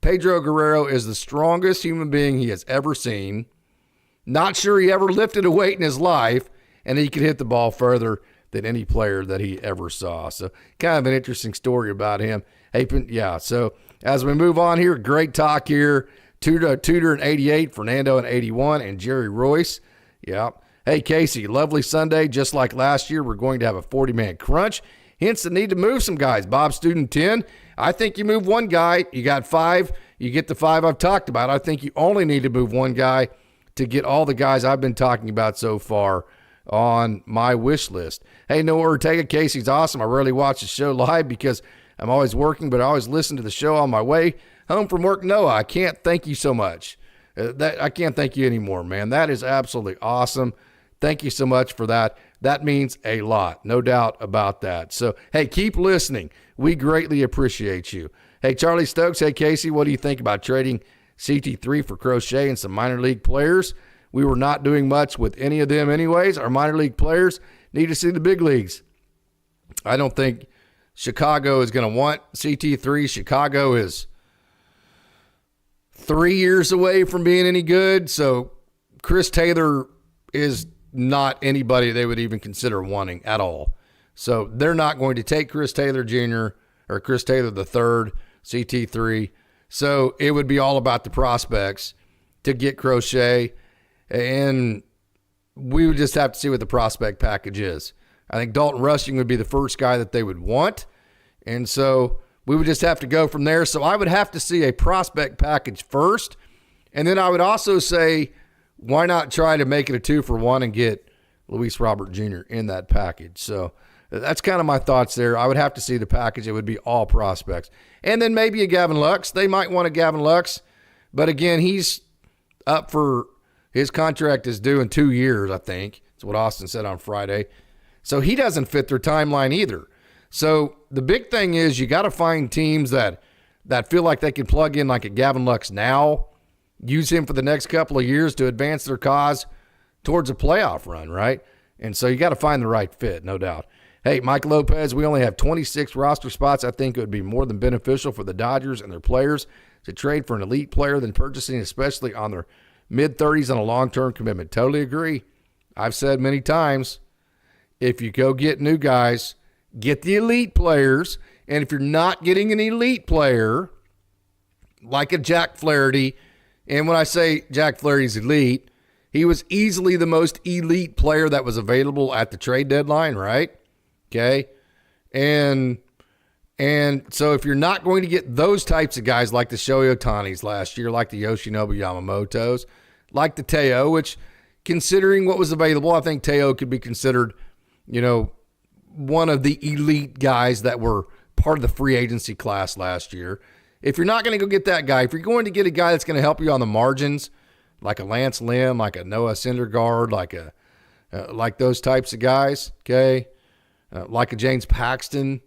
Pedro Guerrero is the strongest human being he has ever seen. Not sure he ever lifted a weight in his life, and he could hit the ball further than any player that he ever saw. So kind of an interesting story about him. Hey, yeah, so as we move on here, great talk here. Tudor in 88, Fernando in 81, and Jerry Royce. Yeah. Hey, Casey, lovely Sunday. Just like last year, we're going to have a 40-man crunch. Hence the need to move some guys. Bob Student 10. I think you move one guy. You got 5. You get the 5 I've talked about. I think you only need to move one guy to get all the guys I've been talking about so far on my wish list. Hey, Noah Ortega, Casey's awesome. I rarely watch the show live because I'm always working, but I always listen to the show on my way home from work. Noah, I can't thank you so much. I can't thank you anymore, man. That is absolutely awesome. Thank you so much for that. That means a lot, no doubt about that. So, hey, keep listening. We greatly appreciate you. Hey, Charlie Stokes, hey, Casey, what do you think about trading CT3 for Crochet and some minor league players. We were not doing much with any of them anyways. Our minor league players need to see the big leagues. I don't think Chicago is going to want CT3. Chicago is 3 years away from being any good. So Chris Taylor is not anybody they would even consider wanting at all. So they're not going to take Chris Taylor Jr. or Chris Taylor III, CT3. So it would be all about the prospects to get Crochet. And we would just have to see what the prospect package is. I think Dalton Rushing would be the first guy that they would want. And so we would just have to go from there. So I would have to see a prospect package first. And then I would also say, why not try to make it a 2-for-1 and get Luis Robert Jr. in that package? So that's kind of my thoughts there. I would have to see the package. It would be all prospects. And then maybe a Gavin Lux. They might want a Gavin Lux. But again, he's up for his contract is due in 2 years, I think. That's what Austin said on Friday. So he doesn't fit their timeline either. So the big thing is you got to find teams that feel like they can plug in like a Gavin Lux now, use him for the next couple of years to advance their cause towards a playoff run, right? And so you got to find the right fit, no doubt. Hey, Mike Lopez, we only have 26 roster spots. I think it would be more than beneficial for the Dodgers and their players to trade for an elite player than purchasing, especially on their mid-30s on a long-term commitment. Totally agree. I've said many times, if you go get new guys, get the elite players. And if you're not getting an elite player, like a Jack Flaherty, and when I say Jack Flaherty's elite, he was easily the most elite player that was available at the trade deadline, right? Okay. And so if you're not going to get those types of guys like the Shohei Ohtanis last year, like the Yoshinobu Yamamotos, like the Teo, which considering what was available, I think Teo could be considered, one of the elite guys that were part of the free agency class last year. If you're not going to go get that guy, if you're going to get a guy that's going to help you on the margins, like a Lance Lim, like a Noah Syndergaard, like those types of guys, okay, like a James Paxton,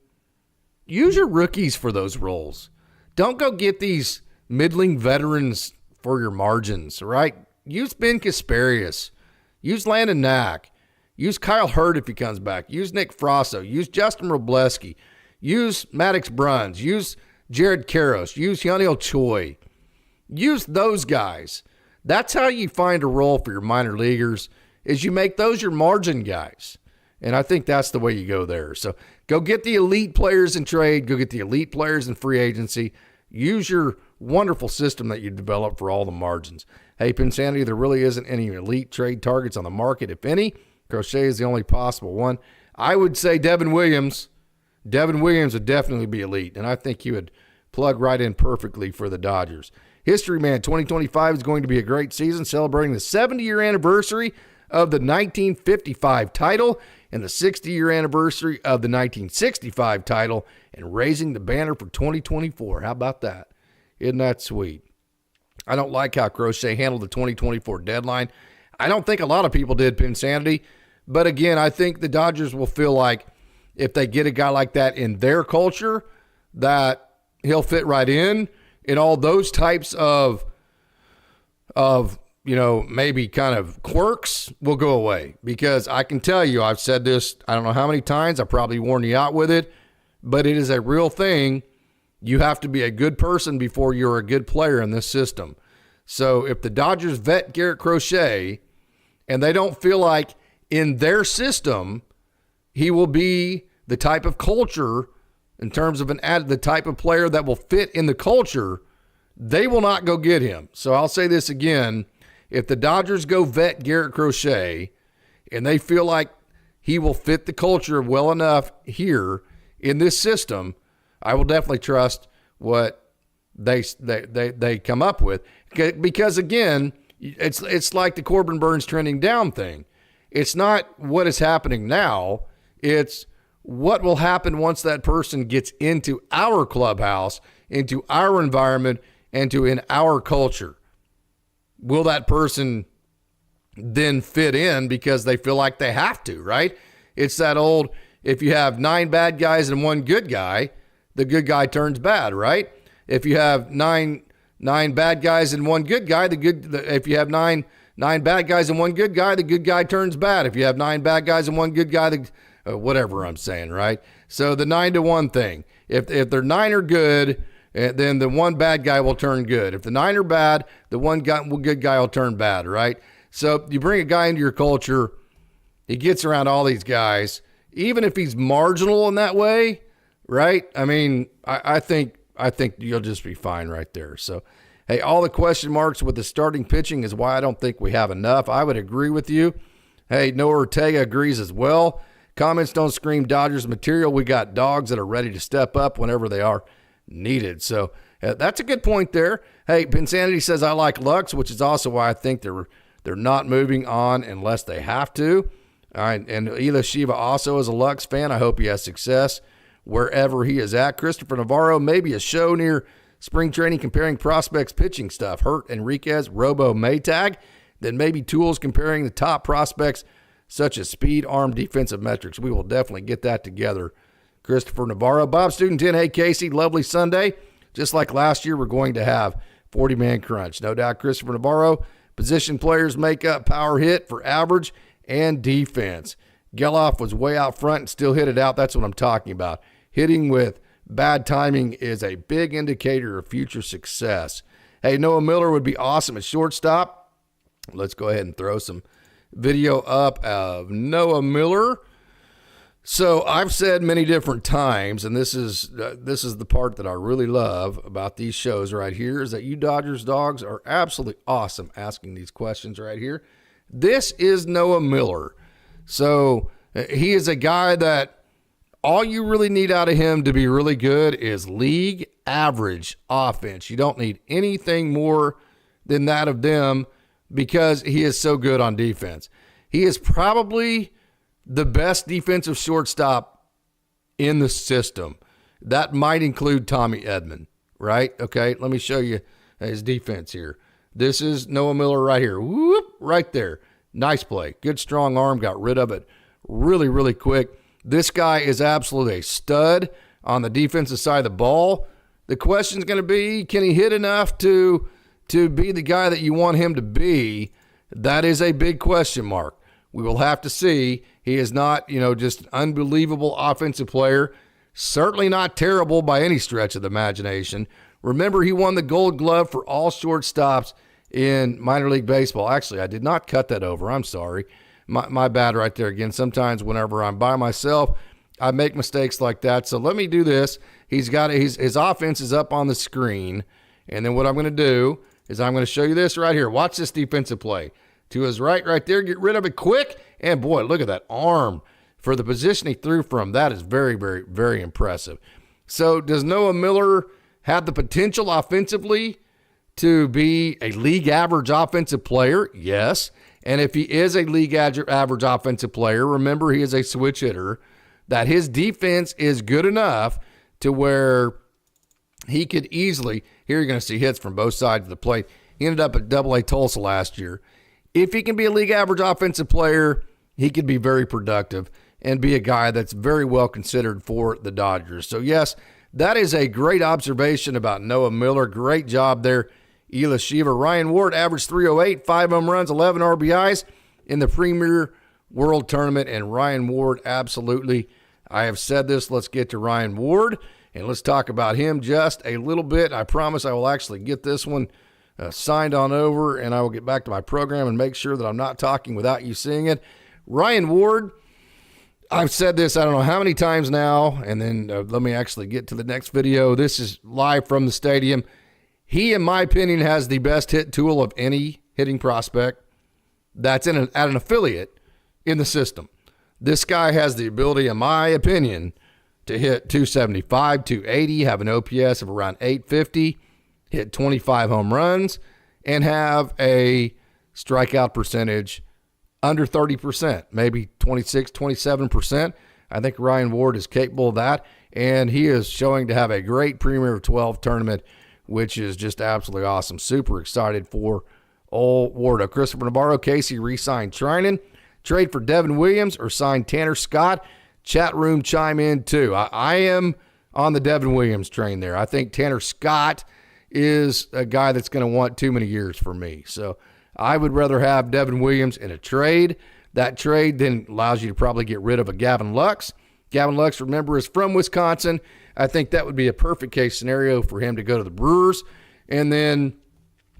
use your rookies for those roles. Don't go get these middling veterans for your margins, right? Use Ben Kasparius. Use Landon Knack. Use Kyle Hurd if he comes back. Use Nick Frasso. Use Justin Robleski. Use Maddox Bruns. Use Jared Karros. Use Hyunil Choi. Use those guys. That's how you find a role for your minor leaguers, is you make those your margin guys. And I think that's the way you go there. So go get the elite players in trade. Go get the elite players in free agency. Use your wonderful system that you develop for all the margins. Hey, Pinsanity, there really isn't any elite trade targets on the market, if any. Crochet is the only possible one. I would say Devin Williams. Devin Williams would definitely be elite, and I think he would plug right in perfectly for the Dodgers. History, man, 2025 is going to be a great season, celebrating the 70-year anniversary of the 1955 title and the 60-year anniversary of the 1965 title, and raising the banner for 2024. How about that? Isn't that sweet? I don't like how Crochet handled the 2024 deadline. I don't think a lot of people did, Pinsanity. But again, I think the Dodgers will feel like if they get a guy like that in their culture, that he'll fit right in. And all those types of maybe kind of quirks will go away. Because I can tell you, I've said this, I don't know how many times, I probably worn you out with it, but it is a real thing. You have to be a good person before you're a good player in this system. So if the Dodgers vet Garrett Crochet and they don't feel like in their system he will be the type of culture in terms of the type of player that will fit in the culture, they will not go get him. So I'll say this again. If the Dodgers go vet Garrett Crochet and they feel like he will fit the culture well enough here in this system, I will definitely trust what they come up with. Because again, it's like the Corbin Burnes trending down thing. It's not what is happening now. It's what will happen once that person gets into our clubhouse, into our environment, and in our culture. Will that person then fit in because they feel like they have to, right? It's that old, if you have 9 bad guys and 1 good guy, the good guy turns bad, right? If you have 9 9 bad guys and 1 good guy, if you have nine bad guys and 1 good guy turns bad. If you have 9 bad guys and 1 good guy, whatever I'm saying, right? So the 9-to-1 thing. If they're 9 are good, then the 1 bad guy will turn good. If the 9 are bad, the 1 good guy will turn bad, right? So you bring a guy into your culture, he gets around all these guys, even if he's marginal in that way, right? I mean, I think you'll just be fine right there. So, hey, all the question marks with the starting pitching is why I don't think we have enough. I would agree with you. Hey, Noah Ortega agrees as well. Comments don't scream Dodgers material. We got dogs that are ready to step up whenever they are needed. So that's a good point there. Hey, Pinsanity says I like Lux, which is also why I think they're not moving on unless they have to. All right, and Ela Shiva also is a Lux fan. I hope he has success wherever he is at. Christopher Navarro, maybe a show near spring training comparing prospects pitching stuff. Hurt, Enriquez, Robo, Maytag. Then maybe tools comparing the top prospects such as speed, arm, defensive metrics. We will definitely get that together. Christopher Navarro. Bob Student 10, hey, Casey, lovely Sunday. Just like last year, we're going to have 40-man crunch. No doubt, Christopher Navarro. Position players make up power hit for average and defense. Gelof was way out front and still hit it out. That's what I'm talking about. Hitting with bad timing is a big indicator of future success. Hey, Noah Miller would be awesome at shortstop. Let's go ahead and throw some video up of Noah Miller. So I've said many different times, and this is the part that I really love about these shows right here, is that you Dodgers dogs are absolutely awesome asking these questions right here. This is Noah Miller. So he is a guy that all you really need out of him to be really good is league average offense. You don't need anything more than that of them because he is so good on defense. He is probably the best defensive shortstop in the system. That might include Tommy Edman, right? Okay, let me show you his defense here. This is Noah Miller right here. Whoop, right there. Nice play. Good strong arm. Got rid of it really, really quick. This guy is absolutely a stud on the defensive side of the ball. The question is going to be, can he hit enough to be the guy that you want him to be? That is a big question mark. We will have to see. He is not, just an unbelievable offensive player. Certainly not terrible by any stretch of the imagination. Remember, he won the Gold Glove for all shortstops in minor league baseball. Actually, I did not cut that over. I'm sorry. My bad right there. Again, sometimes whenever I'm by myself, I make mistakes like that. So let me do this. His offense is up on the screen. And then what I'm going to do is I'm going to show you this right here. Watch this defensive play. To his right there, get rid of it quick. And boy, look at that arm for the position he threw from. That is very, very, very impressive. So does Noah Miller have the potential offensively to be a league average offensive player? Yes. And if he is a league average offensive player, remember he is a switch hitter, that his defense is good enough to where he could easily, here you're going to see hits from both sides of the plate. He ended up at AA Tulsa last year. If he can be a league average offensive player, he could be very productive and be a guy that's very well considered for the Dodgers. So yes, that is a great observation about Noah Miller. Great job there, Ela Shiva. Ryan Ward averaged 308, 5 home runs, 11 RBIs in the Premier World Tournament. And Ryan Ward, absolutely. I have said this. Let's get to Ryan Ward, and let's talk about him just a little bit. I promise I will actually get this one signed on over, and I will get back to my program and make sure that I'm not talking without you seeing it. Ryan Ward, I've said this I don't know how many times now, and then let me actually get to the next video. This is live from the stadium. He, in my opinion, has the best hit tool of any hitting prospect that's at an affiliate in the system. This guy has the ability, in my opinion, to hit 275, 280, have an OPS of around 850, hit 25 home runs, and have a strikeout percentage under 30%, maybe 26, 27%. I think Ryan Ward is capable of that, and he is showing to have a great Premier 12 tournament, which is just absolutely awesome. Super excited for old Ward. Christopher Navarro, Casey re-signed Trinan, trade for Devin Williams, or sign Tanner Scott. Chat room chime in too. I am on the Devin Williams train there. I think Tanner Scott is a guy that's going to want too many years for me. So I would rather have Devin Williams in a trade. That trade then allows you to probably get rid of a Gavin Lux. Gavin Lux, remember, is from Wisconsin. I think that would be a perfect case scenario for him to go to the Brewers. And then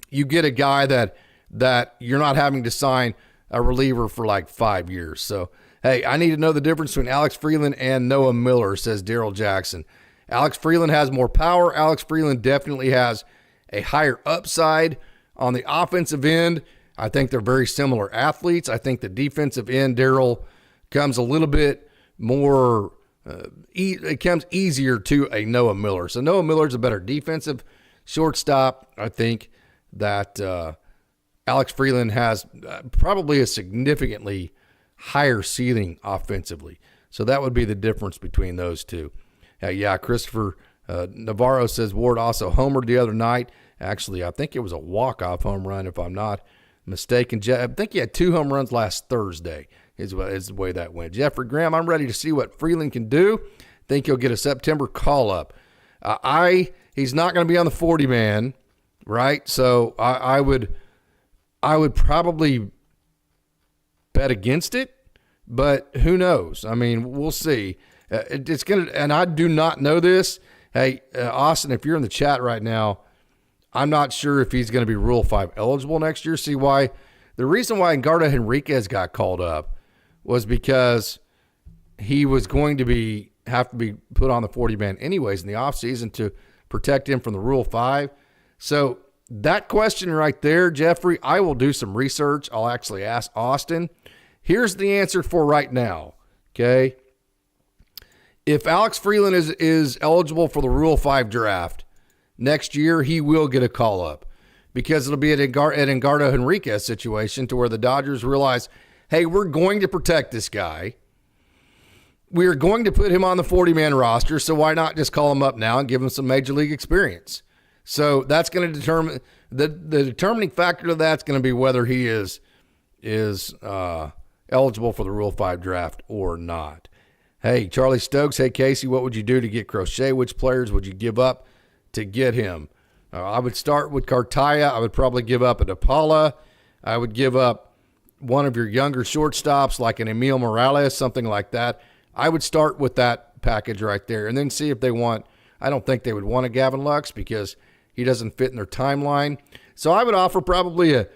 you get a guy that you're not having to sign a reliever for like 5 years. So, hey, I need to know the difference between Alex Freeland and Noah Miller, says Daryl Jackson. Alex Freeland has more power. Alex Freeland definitely has a higher upside on the offensive end. I think they're very similar athletes. I think the defensive end, Daryl, comes a little bit more, it comes easier to a Noah Miller. So Noah Miller's a better defensive shortstop. I think that Alex Freeland has probably a significantly higher ceiling offensively. So that would be the difference between those two. Christopher Navarro says Ward also homered the other night. Actually, I think it was a walk-off home run, if I'm not mistaken. I think he had 2 home runs last Thursday is the way that went. Jeffrey Graham, I'm ready to see what Freeland can do. Think he'll get a September call-up. He's not going to be on the 40-man, right? So I would probably bet against it, but who knows? I mean, we'll see. It's going to, and I do not know this. Hey, Austin, if you're in the chat right now, I'm not sure if he's going to be Rule 5 eligible next year. See why? The reason why Edgardo Henriquez got called up was because he was going to have to be put on the 40-man anyways in the offseason to protect him from the Rule 5. So that question right there, Jeffrey, I will do some research. I'll actually ask Austin. Here's the answer for right now, okay? If Alex Freeland is eligible for the Rule 5 draft next year, he will get a call-up because it'll be an Edgardo Henriquez situation to where the Dodgers realize, hey, we're going to protect this guy. We're going to put him on the 40-man roster, so why not just call him up now and give him some major league experience? So that's going to determine the determining factor of that's going to be whether he is eligible for the Rule 5 draft or not. Hey, Charlie Stokes. Hey, Casey, what would you do to get Crochet? Which players would you give up to get him? I would start with Cartaya. I would probably give up a DePaula. I would give up one of your younger shortstops like an Emil Morales, something like that. I would start with that package right there and then see if they want. I don't think they would want a Gavin Lux because he doesn't fit in their timeline. So I would offer probably a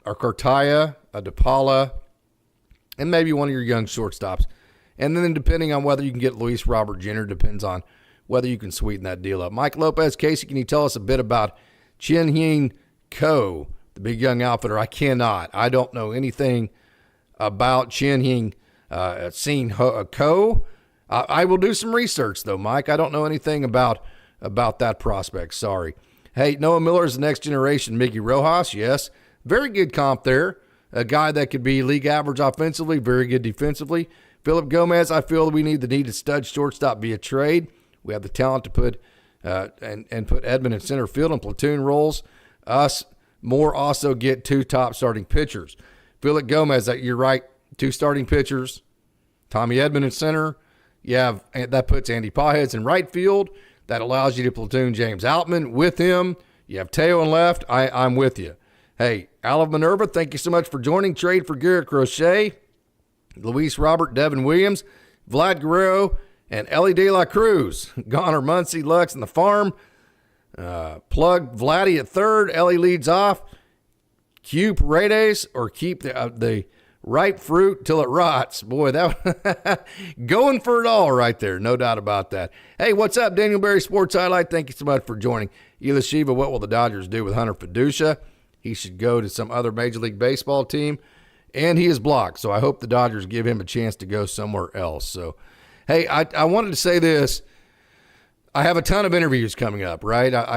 Cartaya, a DePaula, and maybe one of your young shortstops. And then depending on whether you can get Luis Robert Jr., depends on whether you can sweeten that deal up. Mike Lopez, Casey, can you tell us a bit about Chin Hyun Ko, the big young outfitter? I cannot. I don't know anything about Chin Hyun Ko. I will do some research, though, Mike. I don't know anything about that prospect. Sorry. Hey, Noah Miller is the next generation Miggy Rojas. Yes. Very good comp there. A guy that could be league average offensively, very good defensively. Philip Gomez, I feel we need the needed stud shortstop via trade. We have the talent to put and put Edman in center field in platoon roles. More also get 2 top starting pitchers. Philip Gomez, you're right, 2 starting pitchers. Tommy Edman in center. That puts Andy Pajes in right field. That allows you to platoon James Outman with him. You have Teo in left. I'm with you. Hey, Al of Minerva, thank you so much for joining. Trade for Garrett Crochet, Luis Robert, Devin Williams, Vlad Guerrero, and Ellie De La Cruz. Goner, Muncie, Lux, and the farm. Plug Vladdy at third. Ellie leads off. Q Paredes, or keep the ripe fruit till it rots. Boy, that going for it all right there. No doubt about that. Hey, what's up, Daniel Berry Sports Highlight? Thank you so much for joining. Ela Shiva, what will the Dodgers do with Hunter Fiducia? He should go to some other Major League Baseball team, and he is blocked. So I hope the Dodgers give him a chance to go somewhere else. So, hey, I wanted to say this. I have a ton of interviews coming up, right? Today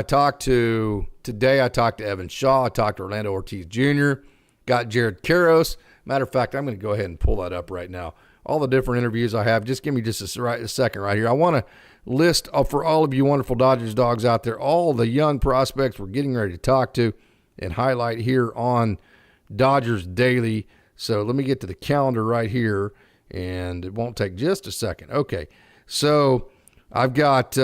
I talked to Evan Shaw. I talked to Orlando Ortiz Jr., got Jared Karros. Matter of fact, I'm going to go ahead and pull that up right now. All the different interviews I have. Just give me just a second right here. I want to list for all of you wonderful Dodgers dogs out there, all the young prospects we're getting ready to talk to and highlight here on Dodgers Daily. So let me get to the calendar right here, and it won't take just a second. Okay, so I've got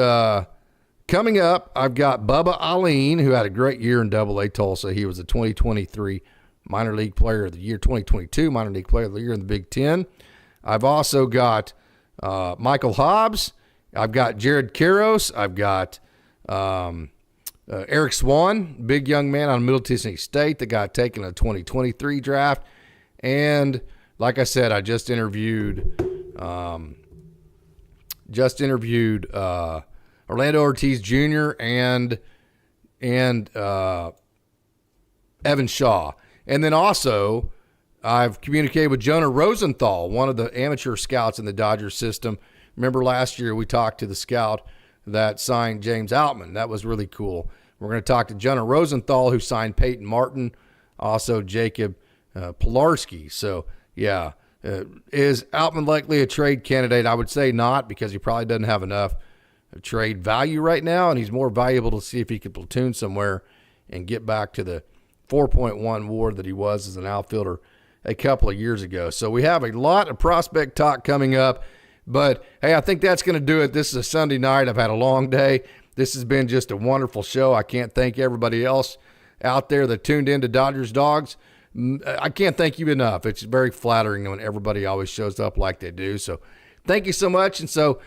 Coming up, I've got Bubba Aline, who had a great year in Double-A Tulsa. He was the 2023 Minor League Player of the Year, 2022 Minor League Player of the Year in the Big Ten. I've also got Michael Hobbs. I've got Jared Karros. I've got Eric Swan, big young man out of Middle Tennessee State that got taken in a 2023 draft. And like I said, I just interviewed Orlando Ortiz Jr. and Evan Shaw. And then also, I've communicated with Jonah Rosenthal, one of the amateur scouts in the Dodgers system. Remember last year we talked to the scout that signed James Outman. That was really cool. We're going to talk to Jonah Rosenthal, who signed Peyton Martin, also Jacob Pilarski. So, yeah, is Outman likely a trade candidate? I would say not, because he probably doesn't have enough trade value right now, and he's more valuable to see if he could platoon somewhere and get back to the 4.1 WAR that he was as an outfielder a couple of years ago. So we have a lot of prospect talk coming up, but hey, I think that's going to do it. This is a Sunday night. I've had a long day. This has been just a wonderful show. I can't thank everybody else out there that tuned in to Dodgers Dawgs. I can't thank you enough. It's very flattering when everybody always shows up like they do. So thank you so much. And so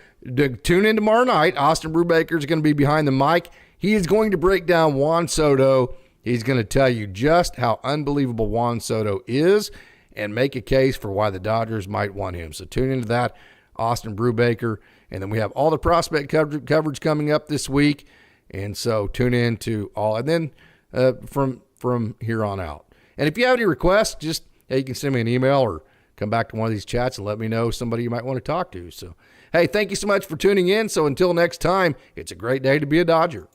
tune in tomorrow night. Austin Brubaker is going to be behind the mic. He is going to break down Juan Soto. He's going to tell you just how unbelievable Juan Soto is and make a case for why the Dodgers might want him. So tune into that, Austin Brubaker. And then we have all the prospect coverage coming up this week. And so tune in to all. And then from here on out. And if you have any requests, just you can send me an email or come back to one of these chats and let me know somebody you might want to talk to. So, hey, thank you so much for tuning in. So until next time, it's a great day to be a Dodger.